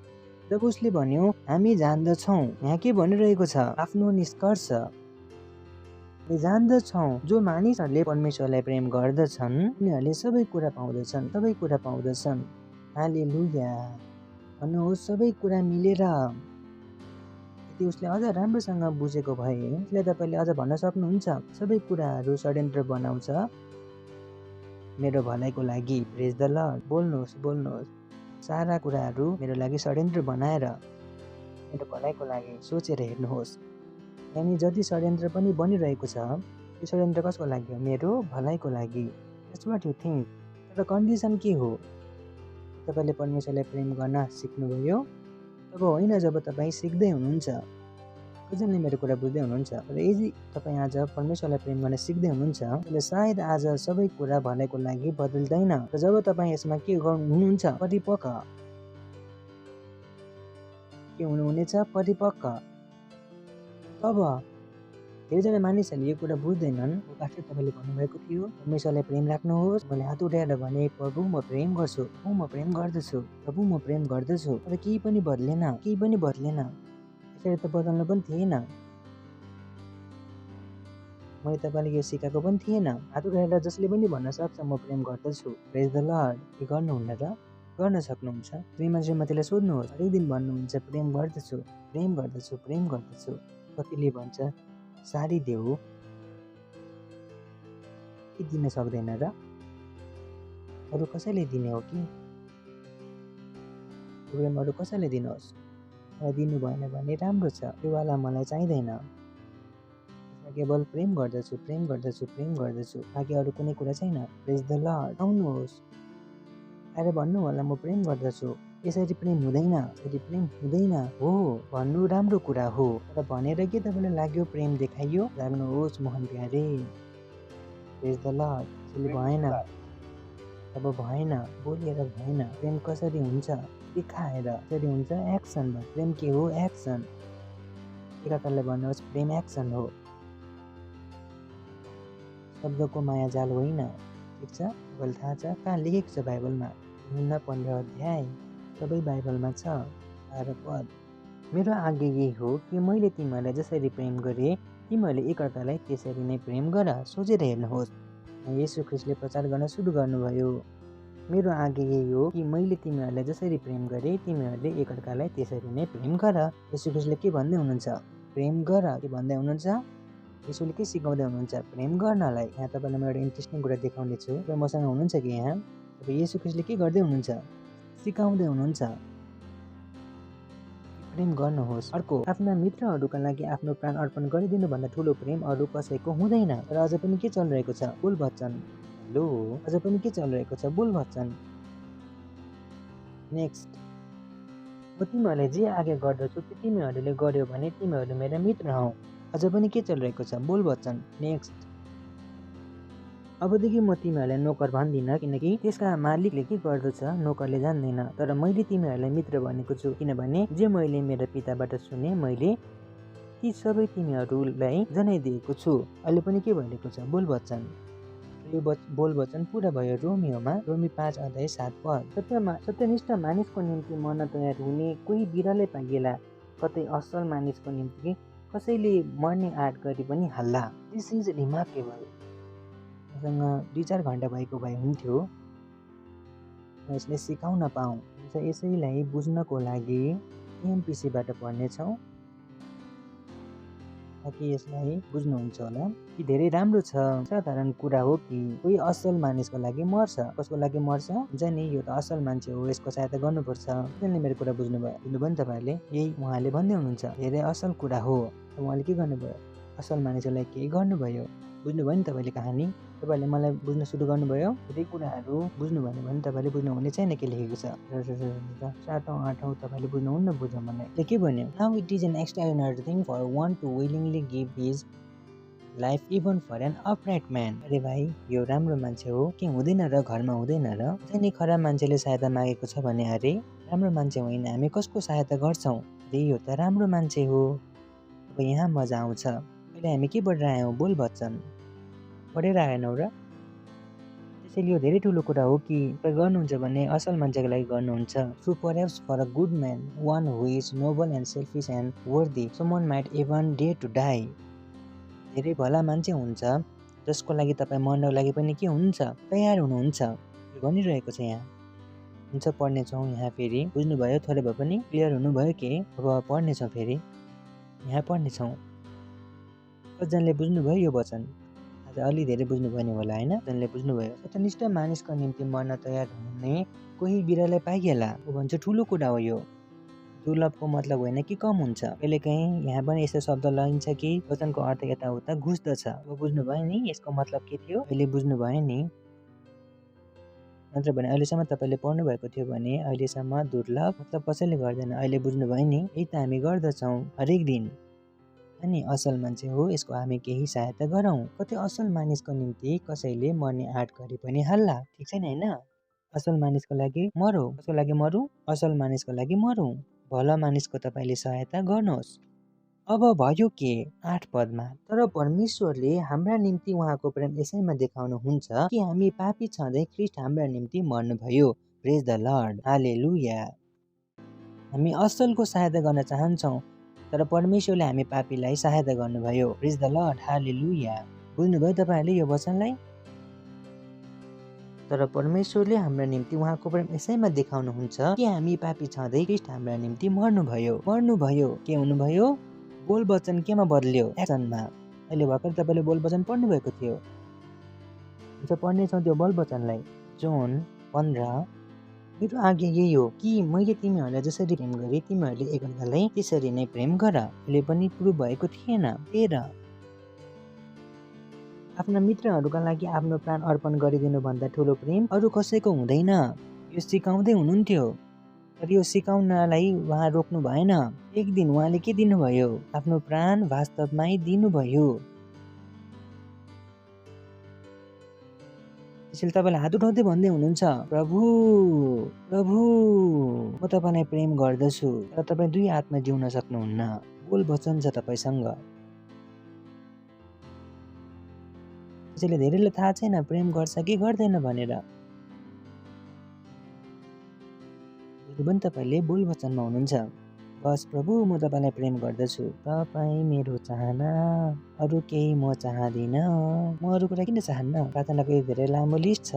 जब उसले भन्यो हामी जान्दछौँ, यहाँ के भनिरहेको छ? आफ्नो निष्कर्ष जान्दछौँ। जो मानिसहरूले परमेश्वरलाई प्रेम गर्दछन् उनीहरूले सबै कुरा पाउँदछन्, सबै कुरा पाउँदछन्। हालेलुया, भन्नुहोस् सबै कुरा मिलेर। यदि उसले अझ राम्रोसँग बुझेको भए उसले तपाईँले अझ भन्न सक्नुहुन्छ सबै कुराहरू षड्यन्त्र बनाउँछ मेरो भलाइको लागि। प्रेज द लर्ड। बोल्नुहोस्, बोल्नुहोस्। सारा कुराहरू मेरो लागि षड्यन्त्र बनाएर मेरो भलाइको लागि सोचेर हेर्नुहोस्। यानि जति षड्यन्त्र पनि बनिरहेको छ, यो षड्यन्त्र कसको लागि हो? मेरो भलाइको लागि। That's what you think. तर कन्डिसन के हो? तपाईँले परमेश्वरलाई प्रेम गर्न सिक्नुभयो? तब होइन, जब तपाईँ सिक्दै हुनुहुन्छ। कतिजनाले मेरो कुरा बुझ्दै हुनुहुन्छ। तर यदि तपाईँ आज परमेश्वरलाई प्रेम गर्न सिक्दै हुनुहुन्छ भने सायद आज सबै कुरा भलाइको लागि बदल्दैन। र जब तपाईँ यसमा के हुनुहुन्छ, परिपक्व के हुनुहुनेछ, परिपक्व, तब धेरैजना मानिसहरूले यो कुरा बुझ्दैनन्। पास्टर तपाईँले भन्नुभएको थियो परमेश्वरलाई प्रेम राख्नुहोस्। मैले हात उठाएर भने प्रभु म प्रेम गर्छु, प्रभु म प्रेम गर्दछु, प्रभु म प्रेम गर्दछु। तर केही पनि बदलेन, केही पनि बदलेन। यसरी त बदल्नु पनि थिएन। मैले तपाईँलाई यो सिकाएको पनि थिएन। हात उठाएर जसले पनि भन्न सक्छ म प्रेम गर्दछु। प्रेज द लर्ड। के गर्नुहुन्न र? गर्न सक्नुहुन्छ। प्रेममा श्रीमतीलाई सोध्नुहोस्, हरेक दिन भन्नुहुन्छ प्रेम गर्दछु, प्रेम गर्दछु, प्रेम गर्दछु। कतिले भन्छ सारी देऊ, के दिन सक्दैन र? अरू कसैले दिने हो कि? प्रेम अरू कसैले दिनुहोस्, मलाई दिनु भएन भने राम्रो छ, यो वाला मलाई चाहिँदैन। केवल प्रेम गर्दछु, प्रेम गर्दछु, प्रेम गर्दछु, बाँकी अरू कुनै कुरा छैन। प्रेज द लर्ड। आउनुहोस्, आएर भन्नु होला म प्रेम गर्दछु। यसरी प्रेम हुँदैन, यसरी प्रेम हुँदैन हो भन्नु राम्रो कुरा हो। तर भनेर के तपाईँलाई लाग्यो प्रेम देखाइयो? लाग्नुहोस् मोहन प्यारे। प्रेज द लर्ड। यसले भएन, अब भएन, बोलेर भएन। प्रेम कसरी हुन्छ? देखाएर। कसरी हुन्छ? एक्सनमा। प्रेम के हो? एक्सन। एकअर्कालाई भन्नुहोस् प्रेम एक्सन हो, शब्दको माया जाल होइन। ठिक छ? तपाईँलाई थाहा छ कहाँ लेखेको छ बाइबलमा? 15 अध्याय सबै बाइबलमा छ, 12 पद। मेरो आज्ञा यही हो कि मैले तिमीहरूलाई जसरी प्रेम गरेँ तिमीहरूले एकअर्कालाई त्यसरी नै प्रेम गर। सोचेर हेर्नुहोस्, येशू ख्रीष्टले प्रचार गर्न सुरु गर्नुभयो। मेरो आज्ञा यही हो कि मैले तिमीहरूलाई जसरी प्रेम गरेँ तिमीहरूले एकअर्कालाई त्यसरी नै प्रेम गर। येशू ख्रीष्टले के भन्दै हुनुहुन्छ? प्रेम गर। के भन्दै हुनुहुन्छ? येशूले के सिकाउँदै हुनुहुन्छ? प्रेम गर्नलाई। यहाँ तपाईँलाई म एउटा इन्ट्रेस्टिङ कुरा देखाउने छु। र मसँग हुनुहुन्छ कि यहाँ? अब येशू ख्रीष्टले के गर्दै हुनुहुन्छ? सिकाउँदै हुनुहुन्छ प्रेम गर्नुहोस्। अर्को, आफ्ना मित्रहरूका लागि आफ्नो प्राण अर्पण गरिदिनु भन्दा ठुलो प्रेम अरू कसैको हुँदैन। तर अझ पनि के चलिरहेको छ? बोल वचन। हेलो, अझ पनि के चलिरहेको छ? बोल वचन। नेक्स्ट, म तिमीहरूले जे आज्ञा गर्दछु त्यो तिमीहरूले गर्यो भने तिमीहरू मेरा मित्र हौ। अझ पनि के चलिरहेको छ? बोल वचन। नेक्स्ट, अबदेखि म तिमीहरूलाई नोकर भन्दिनँ, किनकि त्यसका मालिकले के गर्दछ नोकरले जान्दैन। तर मैले तिमीहरूलाई मित्र भनेको छु, किनभने जे मैले मेरो पिताबाट सुने मैले ती सबै तिमीहरूलाई जनाइदिएको छु। अहिले पनि के भइरहेको छ? बोल वचन। यो बोल वचन पुरा भयो रोमियोमा, रोमी 5 अध्याय 7 पद। सत्यनिष्ठ मानिसको निम्ति मर्न तयार हुने कोही बिरालै पाइएला। कतै असल मानिसको निम्ति कसैले मर्ने आँट गरी पनि हाल्ला। This is remarkable. मसँग 2-4 घन्टा भएको भए हुन्थ्यो, म यसलाई सिकाउन पाऊँ। यसैलाई बुझ्नको लागि एमपिसीबाट पढ्नेछौँ, ताकि यसलाई बुझ्नुहुन्छ होला कि धेरै राम्रो छ। साधारण कुरा हो कि कोही असल मानिसको लागि मर्छ। कसको लागि मर्छ? हुन्छ नि, यो त असल मान्छे हो, यसको सहायता गर्नुपर्छ। किनले मेरो कुरा बुझ्नुभयो नि तपाईँहरूले? यही उहाँले भन्दै हुनुहुन्छ, धेरै असल कुरा हो। उहाँले के गर्नुभयो? असल मानिसको लागि केही गर्नुभयो। बुझ्नुभयो नि तपाईँले कहानी? तपाईँहरूले मलाई बुझ्न सुरु गर्नुभयो? धेरै कुराहरू बुझ्नु भएन भने तपाईँले बुझ्नुहुने छैन के लेखेको छ। 7औं 8औं तपाईँले बुझ्नुहुन्न, बुझ्नु मलाई के भन्यो? Now it is an extraordinary thing for one to willingly give his life even for an upright man. अरे भाइ, यो राम्रो मान्छे हो के हुँदैन र? घरमा हुँदैन र? नि खराब मान्छेले सहायता मागेको छ भने अरे राम्रो मान्छे होइन, हामी कसको सहायता गर्छौँ? अरे यो त राम्रो मान्छे हो। अब यहाँ मजा आउँछ। अहिले हामी के पढेर आयौँ? बोल वचन पढेर आएनौँ र? त्यसैले यो धेरै ठुलो कुरा हो कि तपाईँ गर्नुहुन्छ भने असल मान्छेको लागि गर्नुहुन्छ। So perhaps for a good man, one who is noble and selfish and worthy, someone might even dare to die. धेरै भला मान्छे हुन्छ जसको लागि तपाईँ मर्नको लागि पनि के हुन्छ? तयार हुनुहुन्छ। भनिरहेको छ यहाँ। हुन्छ, पढ्नेछौँ यहाँ फेरि। बुझ्नुभयो? थोरै भए पनि क्लियर हुनुभयो के? अब पढ्नेछौँ फेरि। यहाँ पढ्नेछौँ। कतिजनाले बुझ्नुभयो यो वचन? आज अलि धेरै बुझ्नुभयो नि होला होइन? जसले बुझ्नुभयो। सत्यनिष्ठ मानिसको निम्ति मर्न तयार हुने कोही बिरालाई पाइहाल्ला। ऊ भन्छ ठुलो कुरा हो यो। दुर्लभको मतलब होइन कि कम हुन्छ। कहिलेकाहीँ यहाँ पनि यस्तो शब्द लगाइन्छ कि वचनको अर्थ यताउता घुस्दछ। अब बुझ्नुभयो नि यसको मतलब के थियो? अहिले बुझ्नुभयो नि? नत्र भने अहिलेसम्म तपाईँले पढ्नु भएको थियो भने अहिलेसम्म दुर्लभ मतलब कसैले गर्दैन। अहिले बुझ्नुभयो नि? यही त हामी गर्दछौँ हरेक दिन। अनि असल मान्छे हो, यसको हामी केही सहायता गरौँ। कतै असल मानिसको निम्ति कसैले मर्ने आँट गरे पनि हाल्ला। ठिक छैन होइन? असल मानिसको लागि मरौँ। कसको लागि मरौँ? असल मानिसको लागि मरौँ। भला मानिसको तपाईँले सहायता गर्नुहोस्। अब भयो के 8 पदमा? तर परमेश्वरले हाम्रा निम्ति उहाँको प्रेम यसैमा देखाउनुहुन्छ कि हामी पापी छँदै ख्रीष्ट हाम्रा निम्ति मर्नुभयो। प्रेज द लर्ड, हालेलुया। हामी असलको सहायता गर्न चाहन्छौँ, तर परमेश्वरले हामी पापीलाई सहायता गर्नुभयो। प्रेज द लर्ड, हालेलुया। बुझ्नुभयो तपाईँहरूले यो वचनलाई? तर परमेश्वरले हाम्रा निम्ति उहाँको प्रेम यसैमा देखाउनुहुन्छ कि हामी पापी छँदै ख्रीष्ट हाम्रा निम्ति मर्नुभयो। मर्नुभयो के हुनुभयो? बोल वचन केमा बदल्यो? एक्सनमा। अहिले भर्खर तपाईँले बोल वचन पढ्नु भएको थियो। हुन्छ, पढ्नेछौँ त्यो बोल वचनलाई। जोन 15। मेरो आज्ञा यही हो कि मैले तिमीहरूलाई जसरी प्रेम गरेँ तिमीहरूले एकअर्कालाई त्यसरी नै प्रेम गर। अहिले पनि प्रुभ भएको थिएन। 13। आफ्ना मित्रहरूका लागि आफ्नो प्राण अर्पण गरिदिनु भन्दा ठुलो प्रेम अरू कसैको हुँदैन। यो सिकाउँदै हुनुहुन्थ्यो, तर यो सिकाउनलाई उहाँ रोक्नु भएन। एक दिन उहाँले के दिनुभयो? आफ्नो प्राण वास्तवमै दिनुभयो। त्यसैले तपाईँलाई हात उठाउँदै भन्दै हुनुहुन्छ, प्रभु प्रभु म तपाईँलाई प्रेम गर्दछु, तर तपाईँ 2 हातमा जिउन सक्नुहुन्न। बोल वचन छ तपाईँसँग। त्यसैले धेरैलाई थाहा छैन प्रेम गर्छ कि गर्दैन भनेर। पनि तपाईँले बोल वचनमा हुनुहुन्छ। बस प्रभु म तपाईँलाई प्रेम गर्दछु, तपाईँ मेरो चाहना, अरू केही म चाहदिनँ। म अरू कुरा किन चाहन्न? प्रार्थनाको एक धेरै लामो लिस्ट छ।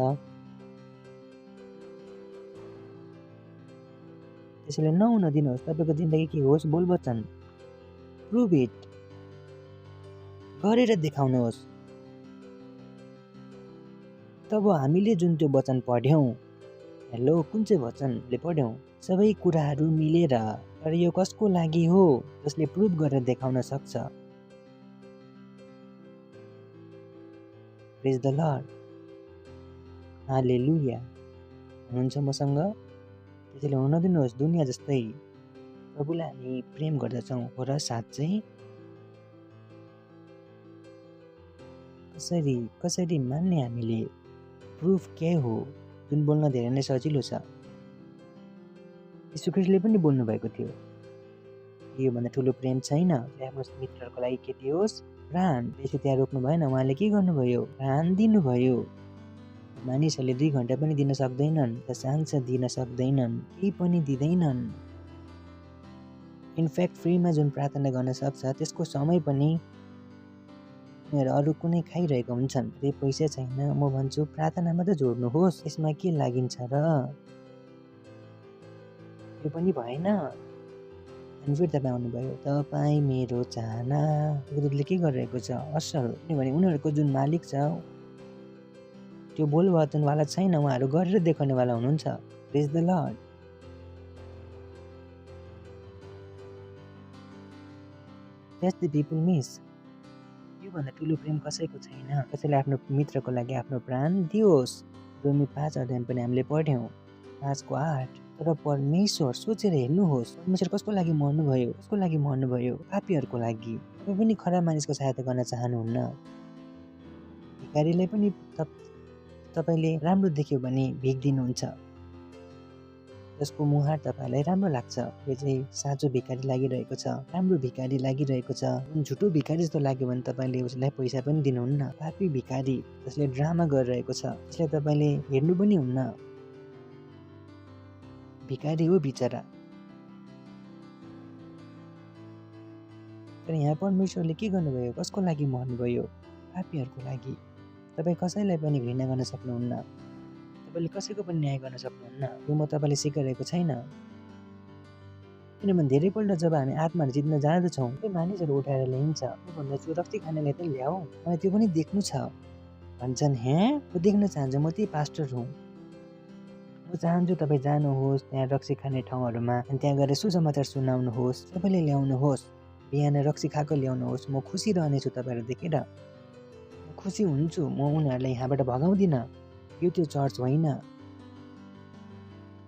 त्यसैले नहुन दिनुहोस्। तपाईँको जिन्दगी के होस्? बोल वचन। प्रुभ इट, गरेर देखाउनुहोस्। तब हामीले जुन त्यो वचन पढ्यौँ, हेलो कुन चाहिँ वचनले पढ्यौँ? सबै कुराहरू मिलेर। तर यो कसको लागि हो? जसले प्रुभ गरेर देखाउन सक्छ। प्रेज द लर्ड, हालेलुया। हुनुहुन्छ मसँग? त्यसैले हुन दिनुहोस् दुनिया जस्तै प्रभुलाई हामी प्रेम गर्दछौँ। हो र साँच्चै? कसरी मान्ने हामीले? प्रुफ के हो? जुन बोल्न धेरै नै सजिलो छ। यीशु ख्रीष्टले पनि बोल्नु भएको थियो, योभन्दा ठुलो प्रेम छैन। आफ्नो मित्रहरूको लागि के दियोस्? प्राण। त्यसै त्यहाँ रोक्नु भएन। उहाँले के गर्नुभयो? प्राण दिनुभयो। मानिसहरूले 2 घन्टा पनि दिन सक्दैनन्, त साँझ दिन सक्दैनन्, केही पनि दिँदैनन्। इनफ्याक्ट फ्रीमा जुन प्रार्थना गर्न सक्छ त्यसको समय पनि उनीहरू अरू कुनै खाइरहेको हुन्छन्। त्यही पैसा छैन, म भन्छु प्रार्थनामा त जोड्नुहोस्, यसमा के लागिन्छ र? यो पनि भएन। अनि फेरि तपाईँ आउनुभयो, तपाईँ मेरो चाहना। गीतले के गरिरहेको छ? असल, किनभने उनीहरूको जुन मालिक छ त्यो बोलवचनवाला छैन, उहाँहरू गरेर देखाउनेवाला हुनुहुन्छ। Praise the Lord. That's the people miss. योभन्दा ठुलो प्रेम कसैको छैन। कसैले आफ्नो मित्रको लागि आफ्नो प्राण दियोस्। रोमी 5 अध्याय पनि हामीले पढ्यौँ, 5:8। तर परमेश्वर सोचेर हेर्नुहोस्, परमेश्वर कसको लागि मर्नुभयो? कसको लागि मर्नुभयो? पापीहरूको लागि। तपाईँ पनि खराब मानिसको सहायता गर्न चाहनुहुन्न। भिखारीलाई पनि तपाईँले राम्रो देख्यो भने भिख दिनुहुन्छ, जसको मुहार तपाईँलाई राम्रो लाग्छ। यो चाहिँ साँचो भिखारी लागिरहेको छ, राम्रो भिखारी लागिरहेको छ। झुटो भिखारी जस्तो लाग्यो भने तपाईँले उसलाई पैसा पनि दिनुहुन्न। पापी भिखारी जसले ड्रामा गरिरहेको छ, त्यसलाई तपाईँले हेर्नु पनि हुन्न। भिखारी हो बिचरा। तर यहाँ परमेश्वरले के गर्नुभयो? कसको लागि मर्नुभयो? पापीहरूको लागि। तपाईँ कसैलाई पनि घृणा गर्न सक्नुहुन्न, तपाईँले कसैको पनि न्याय गर्न सक्नुहुन्न। यो म तपाईँले सिकाइरहेको छैन, किनभने धेरैपल्ट जब हामी आत्माहरू जित्न जाँदछौँ त्यो मानिसहरू उठाएर ल्याइन्छ। म भन्दछु रक्सी खानेलाई त ल्याऊ, मलाई त्यो पनि देख्नु छ भन्छन्। म देख्न चाहन्छु, म त्यही पास्टर हुँ। म चाहन्छु तपाईँ जानुहोस् त्यहाँ रक्सी खाने ठाउँहरूमा, अनि त्यहाँ गएर सुसमाचार सुनाउनुहोस्, सबैले ल्याउनुहोस्, बिहान रक्सी खाएको ल्याउनुहोस्। म खुसी रहनेछु तपाईँहरू देखेर, खुसी हुन्छु। म उनीहरूलाई यहाँबाट भगाउँदिनँ। यो त्यो चर्च होइन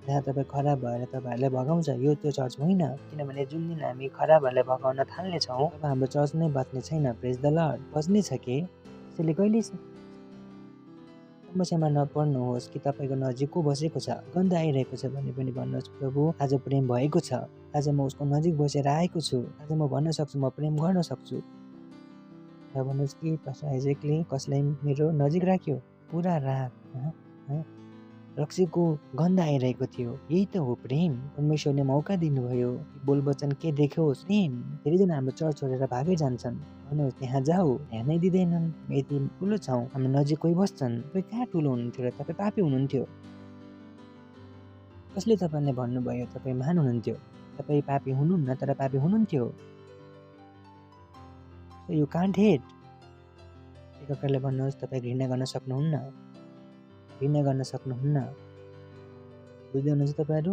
जहाँ तपाईँ खराब भएर तपाईँहरूलाई भगाउँछ। यो त्यो चर्च होइन, किनभने जुन दिन हामी खराबहरूलाई भगाउन थाल्नेछौँ तब हाम्रो चर्च नै बच्ने छैन। प्रेज द लर्ड। बच्ने छ कि? त्यसैले कहिले समस्यामा नपर्नुहोस् कि तपाईँको नजिक को बसेको छ, गन्ध आइरहेको छ भने पनि भन्नुहोस्, प्रभु आज प्रेम भएको छ, आज म उसको नजिक बसेर आएको छु, आज म भन्न सक्छु, म प्रेम गर्न सक्छु। र भन्नुहोस् कि पास्टर आइजेकले कसलाई मेरो नजिक राख्यो? पुरा रात रक्सीको गन्ध आइरहेको थियो। यही त हो प्रेम। परमेश्वरले मौका दिनुभयो, बोलवचन के देखोस्? प्रेम। धेरैजना हाम्रो चर्च छोडेर भागै जान्छन्। भन्नुहोस् त्यहाँ जाऊ, ध्यानै दिँदैनन्। यति ठुलो छौँ, हाम्रो नजिक कोही बस्छन्। तपाईँ कहाँ ठुलो हुनुहुन्थ्यो र? तपाईँ पापी हुनुहुन्थ्यो। कसले तपाईँलाई भन्नुभयो तपाईँ महान हुनुहुन्थ्यो? तपाईँ पापी हुनुहुन्न, तर पापी हुनुहुन्थ्यो। यो कान्ट हेट। एकअर्काले भन्नुहोस् तपाईँ घृणा गर्न सक्नुहुन्न, घृणा गर्न सक्नुहुन्न। बुझ्दै हुनुहुन्छ तपाईँहरू?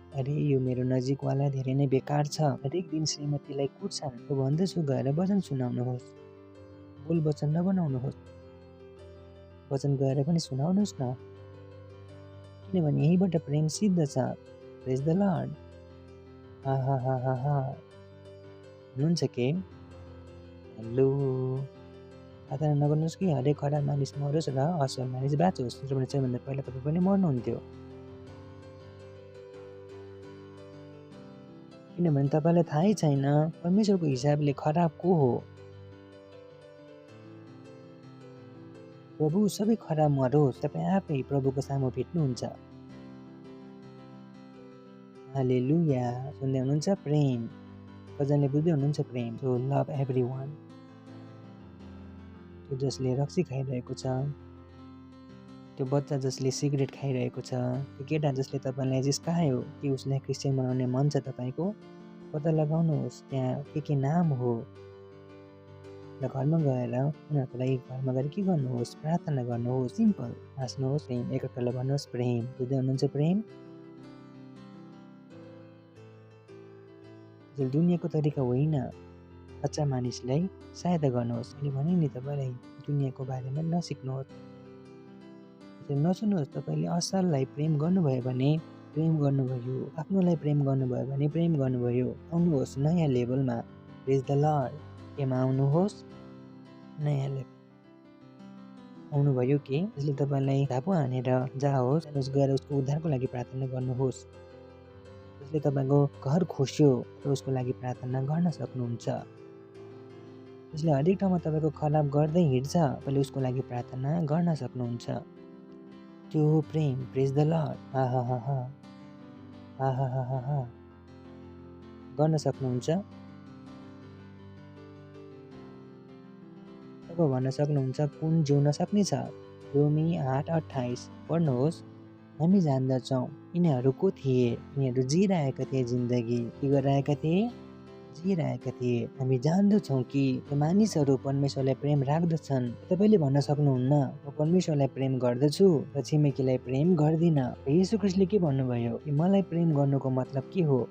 अरे यो मेरो नजिकवाला धेरै नै बेकार छ, हरेक दिन श्रीमतीलाई कुट्छन्। म भन्दछु गएर वचन सुनाउनुहोस्, बोल वचन नबनाउनुहोस्, वचन गएर पनि सुनाउनुहोस् न, किनभने यहीँबाट प्रेम सिद्ध छ। Praise the lord. हा हा हा हा हा। हुनुहुन्छ के? हेलो। प्रार्थना नगर्नुहोस् कि हरेक खराब मानिस मरोस् र असल मानिस बाँचोस्। किनभने सबैभन्दा पहिला तपाईँ पनि मर्नुहुन्थ्यो, किनभने तपाईँलाई थाहै छैन परमेश्वरको हिसाबले खराब को हो। प्रभु सबै खराब मरोस्, तपाईँ आफै प्रभुको सामु भेट्नुहुन्छ। हालेलुया। सुन्दै हुनुहुन्छ? प्रेम। कजनले बुझ्दै हुनुहुन्छ? प्रेम। So love everyone. त्यो जसले रक्सी खाइरहेको छ, त्यो बच्चा जसले सिगरेट खाइरहेको छ, त्यो केटा जसले तपाईँलाई जिस्कायो कि उसलाई क्रिस्चियन बनाउने मन छ तपाईँको, पत्ता लगाउनुहोस् त्यहाँ के नाम हो र घरमा गएर उनीहरूको लागि घरमा गएर के गर्नुहोस्? प्रार्थना गर्नुहोस्। सिम्पल। हाँस्नुहोस्। प्रेम। एकअर्कालाई भन्नुहोस् प्रेम। बुझ्दै हुनुहुन्छ? प्रेम। दुनियाँको तरिका होइन सच्चा मानिसलाई सहायता गर्नुहोस्। मैले भने नि तपाईँलाई दुनियाँको बारेमा नसिक्नुहोस्, नसुन्नुहोस्। तपाईँले असललाई प्रेम गर्नुभयो भने प्रेम गर्नुभयो, आफ्नोलाई प्रेम गर्नुभयो भने प्रेम गर्नुभयो। आउनुहोस् नयाँ लेभलमा। प्रेज द लर्ड। केमा आउनुहोस्? नयाँ लेभल आउनुभयो कि जसले तपाईँलाई धापो हानेर जाओस्, गएर उसको उद्धारको लागि प्रार्थना गर्नुहोस्। जसले तपाईँको घर खोस्यो र उसको लागि प्रार्थना गर्न सक्नुहुन्छ। जसले हरेक ठाउँमा तपाईँको खराब गर्दै हिँड्छ, तपाईँले उसको लागि प्रार्थना गर्न सक्नुहुन्छ। त्यो हो प्रेम। प्रेज द लर्ड। हा हा हा हा हा हा हा हा हा। गर्न सक्नुहुन्छ? तपाईँ भन्न सक्नुहुन्छ कुन जिउन सक्नेछ? रोमी 8:28 पढ्नुहोस्। हामी जान्दछौँ यिनीहरू को थिए? यिनीहरू जिइरहेका थिए जिन्दगी। के गरिरहेका थिए? जिइरहेका थिए। हामी जान्दछौँ कि यो मानिसहरू परमेश्वरलाई प्रेम राख्दछन्। तपाईँले भन्न सक्नुहुन्न म परमेश्वरलाई प्रेम गर्दछु र छिमेकीलाई प्रेम गर्दिनँ। येशू ख्रीष्टले के भन्नुभयो कि मलाई प्रेम गर्नुको मतलब के हो?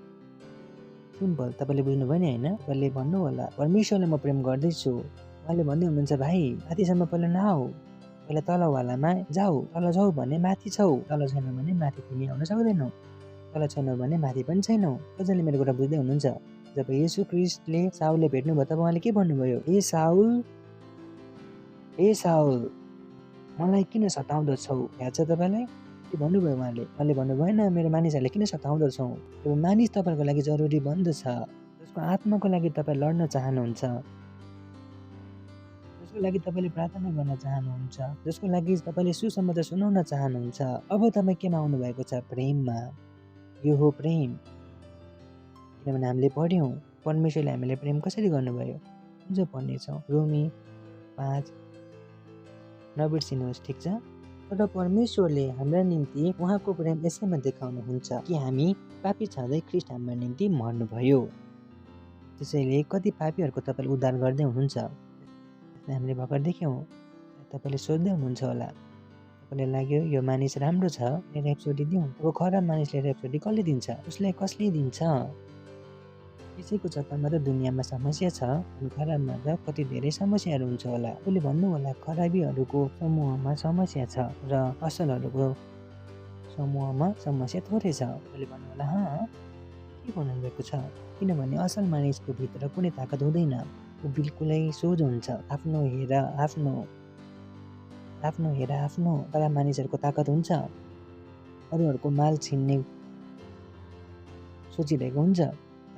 सिम्पल, तपाईँले बुझ्नुभयो नि होइन? तपाईँले भन्नु होला परमेश्वरलाई म प्रेम गर्दैछु। उहाँले भन्दै हुनुहुन्छ भाइ माथिसम्म पहिला नआऊ, पहिला तलवालामा जाऊ। तल जाऊ भने माथि छौ, तल छैन भने माथि तिमी आउन सक्दैनौ, तल छैनौ भने माथि पनि छैनौ। कतिजनाले मेरो कुरा बुझ्दै हुनुहुन्छ? जब येशू ख्रीष्टले साउलले भेट्नुभयो तब उहाँले के भन्नुभयो? ए साउल मलाई किन सताउँदछौ? याद छ तपाईँलाई? के भन्नुभयो उहाँले? उहाँले भन्नुभएन मेरो मानिसहरूले किन सताउँदछौ? त्यो मानिस तपाईँको लागि जरुरी बन्दछ, जसको आत्माको लागि तपाईँ लड्न चाहनुहुन्छ, जसको लागि तपाईँले प्रार्थना गर्न चाहनुहुन्छ, जसको लागि तपाईँले सुसमाचार सुनाउन चाहनुहुन्छ। अब तपाईँ केमा आउनु भएको छ? प्रेममा। यो हो प्रेम। किनभने हामीले पढ्यौँ परमेश्वरले हामीलाई प्रेम कसरी गर्नुभयो। जो पढ्नेछौँ रोमी 5 नबिर्सिनुहोस्, ठिक छ? तर परमेश्वरले हाम्रा निम्ति उहाँको प्रेम यसैमा देखाउनुहुन्छ कि हामी पापी छँदै ख्रीष्ट हाम्रा निम्ति मर्नुभयो। त्यसैले कति पापीहरूको तपाईँले उद्धार गर्दै हुनुहुन्छ। हामीले भर्खर देख्यौँ। तपाईँले सोध्दै हुनुहुन्छ होला तपाईँलाई लाग्यो यो मानिस राम्रो छ ऱ्याप्सोडी दिउँ। अब खराब मानिसले ऱ्याप्सोडी कसले दिन्छ? उसलाई कसले दिन्छ? त्यसैको चक्करमा त दुनियाँमा समस्या छ अनि खराबमा त कति धेरै समस्याहरू हुन्छ होला। तपाईँले भन्नु होला खराबीहरूको समूहमा समस्या छ र असलहरूको समूहमा समस्या थोरै छ। तपाईँले भन्नु होला के भन्नुभएको छ? किनभने असल मानिसको भित्र कुनै ताकत हुँदैन। ऊ बिल्कुलै सोझो हुन्छ। आफ्नो हेर आफ्नो। खराब मानिसहरूको ताकत हुन्छ, अरूहरूको माल छिन्ने सोचिरहेको हुन्छ,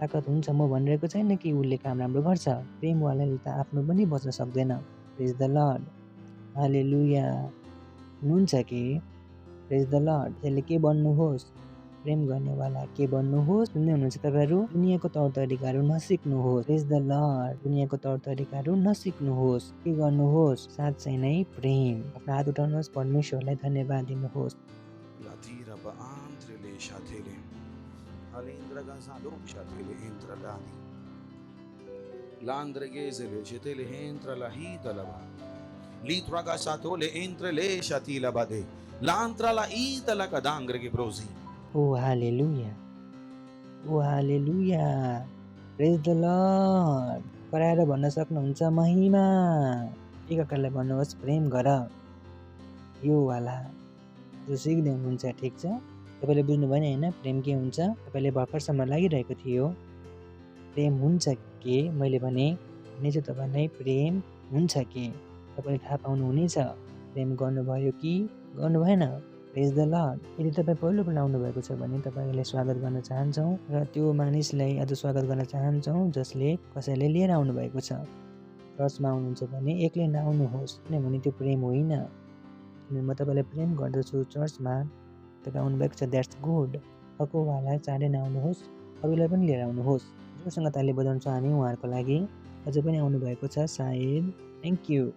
ताकत हुन्छ। म भनिरहेको छैन कि उसले काम राम्रो गर्छ। प्रेमवालाले त आफ्नो पनि बच्न सक्दैन। प्रेज द लर्ड, हालेलुया हुनुहुन्छ कि? प्रेज द लर्ड। त्यसले के बन्नुहोस्? प्रेम गर्नेवाला के बन्नुहोस्? सुन्दै हुनुहुन्छ तपाईँहरू? दुनियाँको तौर तरिकाहरू नसिक्नुहोस्। प्रेज द लर्ड। दुनियाँको तौर तरिकाहरू नसिक्नुहोस्। के गर्नुहोस्? साँच्चै नै प्रेम। आफ्नो हात उठाउनुहोस्, परमेश्वरलाई धन्यवाद दिनुहोस्। ओ हालेलुया, ओ हालेलुया, प्रेज द लर्ड। कराएर भन्न सक्नुहुन्छ महिमा। एकअर्कालाई भन्नुहोस् प्रेम गर। यो वाला जो सिक्दै हुनुहुन्छ, ठिक छ? तपाईँले बुझ्नु भएन होइन प्रेम के हुन्छ? तपाईँले भर्खरसम्म लागिरहेको थियो प्रेम हुन्छ के? मैले भनेछु तपाईँलाई प्रेम हुन्छ के? तपाईँले थाहा पाउनुहुनेछ प्रेम गर्नुभयो कि गर्नु भएन। प्रेज द लर्ड। यदि तपाईँ पहिलोपल्ट आउनुभएको छ भने तपाईँलाई स्वागत गर्न चाहन्छौँ र त्यो मानिसलाई आज स्वागत गर्न चाहन्छौँ जसले कसैले लिएर आउनुभएको छ। चर्चमा आउनुहुन्छ भने एक्लै नआउनुहोस्, किनभने त्यो प्रेम होइन। किनभने म तपाईँलाई प्रेम गर्दछु चर्चमा तपाईँ आउनुभएको छ, द्याट्स गुड। अर्कोवाला चाँडै नआउनुहोस्, अरूलाई पनि लिएर आउनुहोस्। जोसँग ताली बजाउँछौँ हामी उहाँहरूको लागि। अझ पनि आउनुभएको छ सायद, थ्याङ्क यू।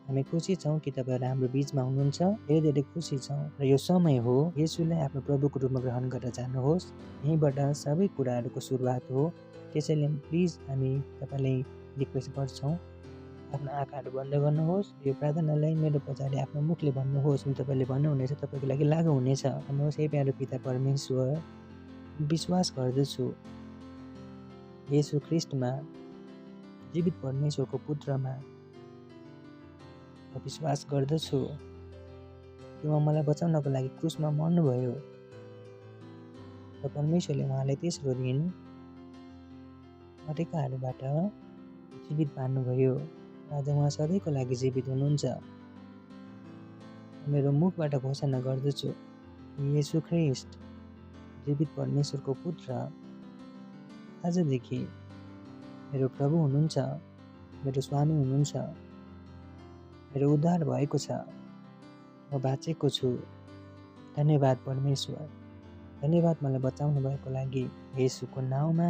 हामी खुसी छौँ कि तपाईँहरू हाम्रो बिचमा हुनुहुन्छ। धेरै धेरै खुसी छौँ र यो समय हो येशूलाई आफ्नो प्रभुको रूपमा ग्रहण गरेर जानुहोस्। यहीँबाट सबै कुराहरूको सुरुवात हो। त्यसैले प्लिज हामी तपाईँलाई रिक्वेस्ट गर्छौँ आफ्नो आँखाहरू बन्द गर्नुहोस्। यो प्रार्थनालाई मेरो पछाडि आफ्नो मुखले भन्नुहोस्। तपाईँले भन्नुहुनेछ तपाईँको लागि लागु हुनेछ। भन्नुहोस् हे प्यारो पिता परमेश्वर, विश्वास गर्दछु येशू ख्रीष्टमा, जीवित परमेश्वरको पुत्रमा विश्वास गर्दछु। उहाँ मलाई बचाउनको लागि क्रुसमा मर्नुभयो र परमेश्वरले उहाँलाई तेस्रो दिन मरेकाहरूबाट जीवित पार्नुभयो। आज उहाँ सधैँको लागि जीवित हुनुहुन्छ। मेरो मुखबाट घोषणा गर्दछु येशू ख्रीष्ट जीवित परमेश्वरको पुत्र आजदेखि मेरो प्रभु हुनुहुन्छ, मेरो स्वामी हुनुहुन्छ, मेरो उद्धार भएको छ, म बाँचेको छु। धन्यवाद परमेश्वर, धन्यवाद मलाई बचाउनु भएको लागि। येशूको नाउँमा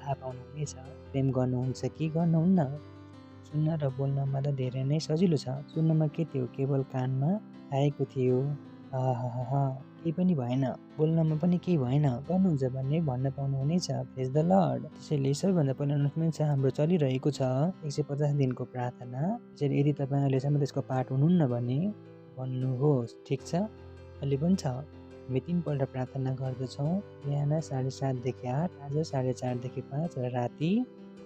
थाहा पाउनुहुनेछ प्रेम गर्नुहुन्छ कि गर्नुहुन्न। सुन्न र बोल्नमा त धेरै नै सजिलो छ। सुन्नमा के थियो, केवल कानमा आएको थियो, केही पनि भएन। बोल्नमा पनि केही भएन, गर्नुहुन्छ भन्ने भन्न पाउनुहुनेछ। प्रेज द लर्ड। त्यसैले सबैभन्दा पहिलो अनाउन्समेन्ट छ, हाम्रो चलिरहेको छ 150 दिनको प्रार्थना। त्यसैले यदि तपाईँ अहिलेसम्म त्यसको पार्ट हुनुहुन्न भने भन्नुहोस्, ठिक छ। अहिले पनि छ। हामी 3 पल्ट प्रार्थना गर्दछौँ, बिहान 7:30 देखि 8, आज 4:30 देखि 5 र राति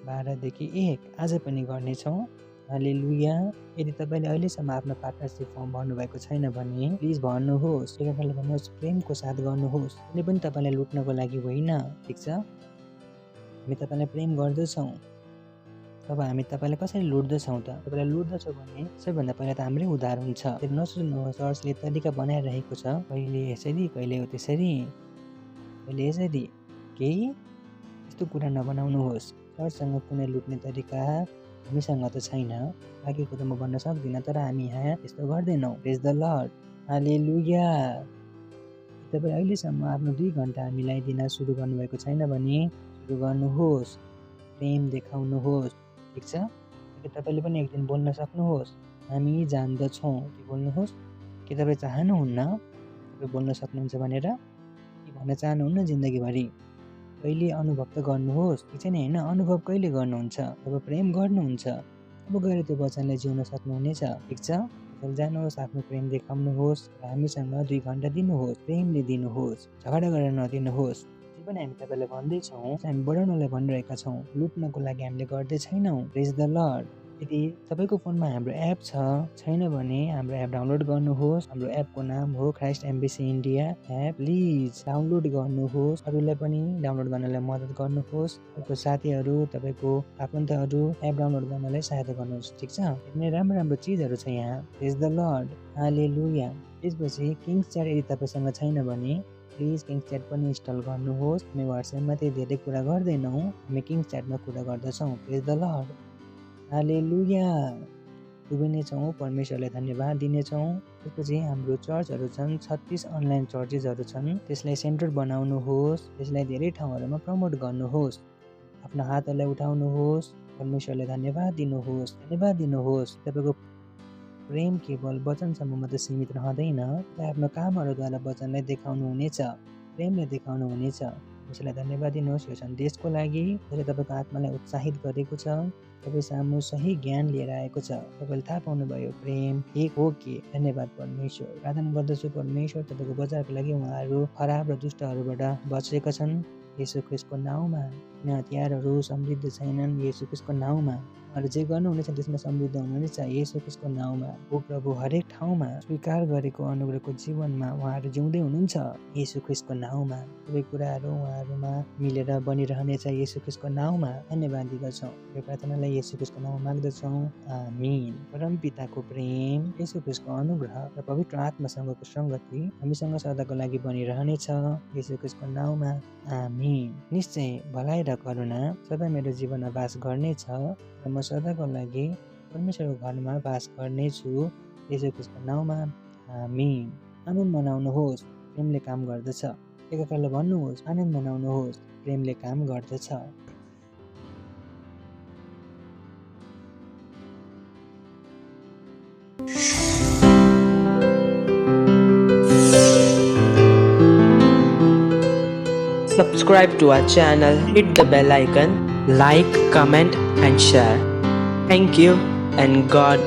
12 देखि 1। आज पनि गर्नेछौँ। हालेलुया। यदि तपाईँले अहिलेसम्म आफ्नो पार्टनरसिप फर्म भर्नुभएको छैन भने प्लिज भर्नुहोस्। एकअर्काले भन्नुहोस्, प्रेमको साथ गर्नुहोस्। कुनै पनि तपाईँलाई लुट्नको लागि होइन, ठिक छ। हामी तपाईँलाई प्रेम गर्दछौँ। तब हामी तपाईँलाई कसरी लुट्दछौँ त? तपाईँलाई लुट्दछौँ भने सबैभन्दा पहिला त हाम्रै उद्धार हुन्छ। नसोच्नुहोस् चर्चले तरिका बनाइरहेको छ, कहिले यसरी कहिले त्यसरी कहिले यसरी, केही यस्तो कुरा नबनाउनुहोस्। चर्चसँग कुनै लुट्ने तरिका हामीसँग त छैन, बाँकी कुरो म भन्न सक्दिनँ, तर हामी यहाँ यस्तो गर्दैनौँ। प्रेज द लर्ड। हालेलुया। तपाईँ अहिलेसम्म आफ्नो 2 घन्टा हामीलाई दिन सुरु गर्नुभएको छैन भने सुरु गर्नुहोस्, प्रेम देखाउनुहोस्, ठिक छ। कि तपाईँले पनि एक दिन बोल्न सक्नुहोस्, हामी जान्दछौँ, के बोल्नुहोस्। के तपाईँ चाहनुहुन्न तपाईँ बोल्न सक्नुहुन्छ भनेर, के भन्न चाहनुहुन्न जिन्दगीभरि? कहिले अनुभव त गर्नुहोस्, ठिक छ नि होइन? अनुभव कहिले गर्नुहुन्छ? जब प्रेम गर्नुहुन्छ अब गएर त्यो वचनलाई जिउन सक्नुहुनेछ, ठिक छ। त्यसैले जानुहोस्, आफ्नो प्रेम देखाउनुहोस् र हामीसँग 2 घन्टा दिनुहोस्, प्रेमले दिनुहोस्, झगडा गरेर नदिनुहोस्। जे पनि हामी तपाईँलाई भन्दैछौँ हामी बढाउनलाई भनिरहेका छौँ, लुट्नको लागि हामीले गर्दै छैनौँ। प्रेज द लर्ड। यदि तपाईँको फोनमा हाम्रो एप छैन भने हाम्रो एप डाउनलोड गर्नुहोस्। हाम्रो एपको नाम हो Christ embassy India app. Please download गर्नुहोस्, अरूलाई पनि डाउनलोड गर्नलाई मद्दत गर्नुहोस्। तपाईँको साथीहरू, तपाईँको आफन्तहरू एप डाउनलोड गर्नलाई सहायता गर्नुहोस्, ठिक छ। एकदमै राम्रो राम्रो चिजहरू छ यहाँ। प्रेज द लर्ड। हालेलुया। त्यसपछि किङ्स च्याट यदि तपाईँसँग छैन भने प्लिज किङ्स च्याट पनि इन्स्टल गर्नुहोस्। हामी वाट्सएपमा त्यही धेरै कुरा गर्दैनौँ, हामी किङ्स च्याटमा कुरा गर्दछौँ। प्रेज द लर्ड। हालेलुया। डुबिनेछौँ, परमेश्वरलाई धन्यवाद दिनेछौँ। त्यसपछि हाम्रो चर्चहरू छन्, 36 अनलाइन चर्चेसहरू छन्। त्यसलाई सेन्टर बनाउनुहोस्, त्यसलाई धेरै ठाउँहरूमा प्रमोट गर्नुहोस्। आफ्नो हातहरूलाई उठाउनुहोस्, परमेश्वरलाई धन्यवाद दिनुहोस्, धन्यवाद दिनुहोस्। तपाईँको प्रेम केवल वचनसम्म मात्रै सीमित रहँदैन, आफ्नो कामहरूद्वारा वचनलाई देखाउनुहुनेछ, प्रेमलाई देखाउनुहुनेछ। त्यसलाई धन्यवाद दिनुहोस् यो सन्देशको लागि, जसले तपाईँको आत्मालाई उत्साहित गरेको छ, तपाईँ सामु सही ज्ञान लिएर आएको छ। तपाईँले थाहा पाउनुभयो प्रेम एक हो के। धन्यवाद परमेश्वर। प्रार्थना गर्दछु परमेश्वर, तपाईँको बजारको लागि उहाँहरू खराब र दुष्टहरूबाट बचेका छन् येशू ख्रीष्टको नाउँमा। कुनै हतियारहरू समृद्ध छैनन् येशू ख्रीष्टको नाउँमा। उहाँहरू जे गर्नुहुनेछ त्यसमा समृद्ध हुनुहुनेछ येशू ख्रीष्टको नाउँमा। ओ प्रभु, हरेक ठाउँमा स्वीकार गरेको अनुग्रहको जीवनमा उहाँहरू जिउँदै हुनुहुन्छ येशू ख्रीष्टको नाउँमा। सबै कुराहरू उहाँहरूमा मिलेर बनिरहनेछ येशू ख्रीष्टको नाउँमा। धन्यवाद दिँदछौँ। यो प्रार्थनालाई येशू ख्रीष्टको नाउँमा माग्दछौँ, आमीन। परमपिताको प्रेम, येशू ख्रीष्टको अनुग्रह र पवित्र आत्मासँगको सङ्गति हामीसँग सदाको लागि बनिरहनेछ येशू ख्रीष्टको नाउँमा, आमीन। निश्चय भलाइ र करुणा सदा मेरो जीवनमा वास गर्नेछ र म सदाको लागि परमेश्वरको घरमा वास गर्नेछु येशू ख्रीष्टको नाउँमा, आमीन। आनन्द मनाउनुहोस्, प्रेमले काम गर्दछ। एकअर्कालाई भन्नुहोस्, आनन्द मनाउनुहोस्, प्रेमले काम गर्दछ। Subscribe to our channel, hit the bell icon, like, comment and share. Thank you and God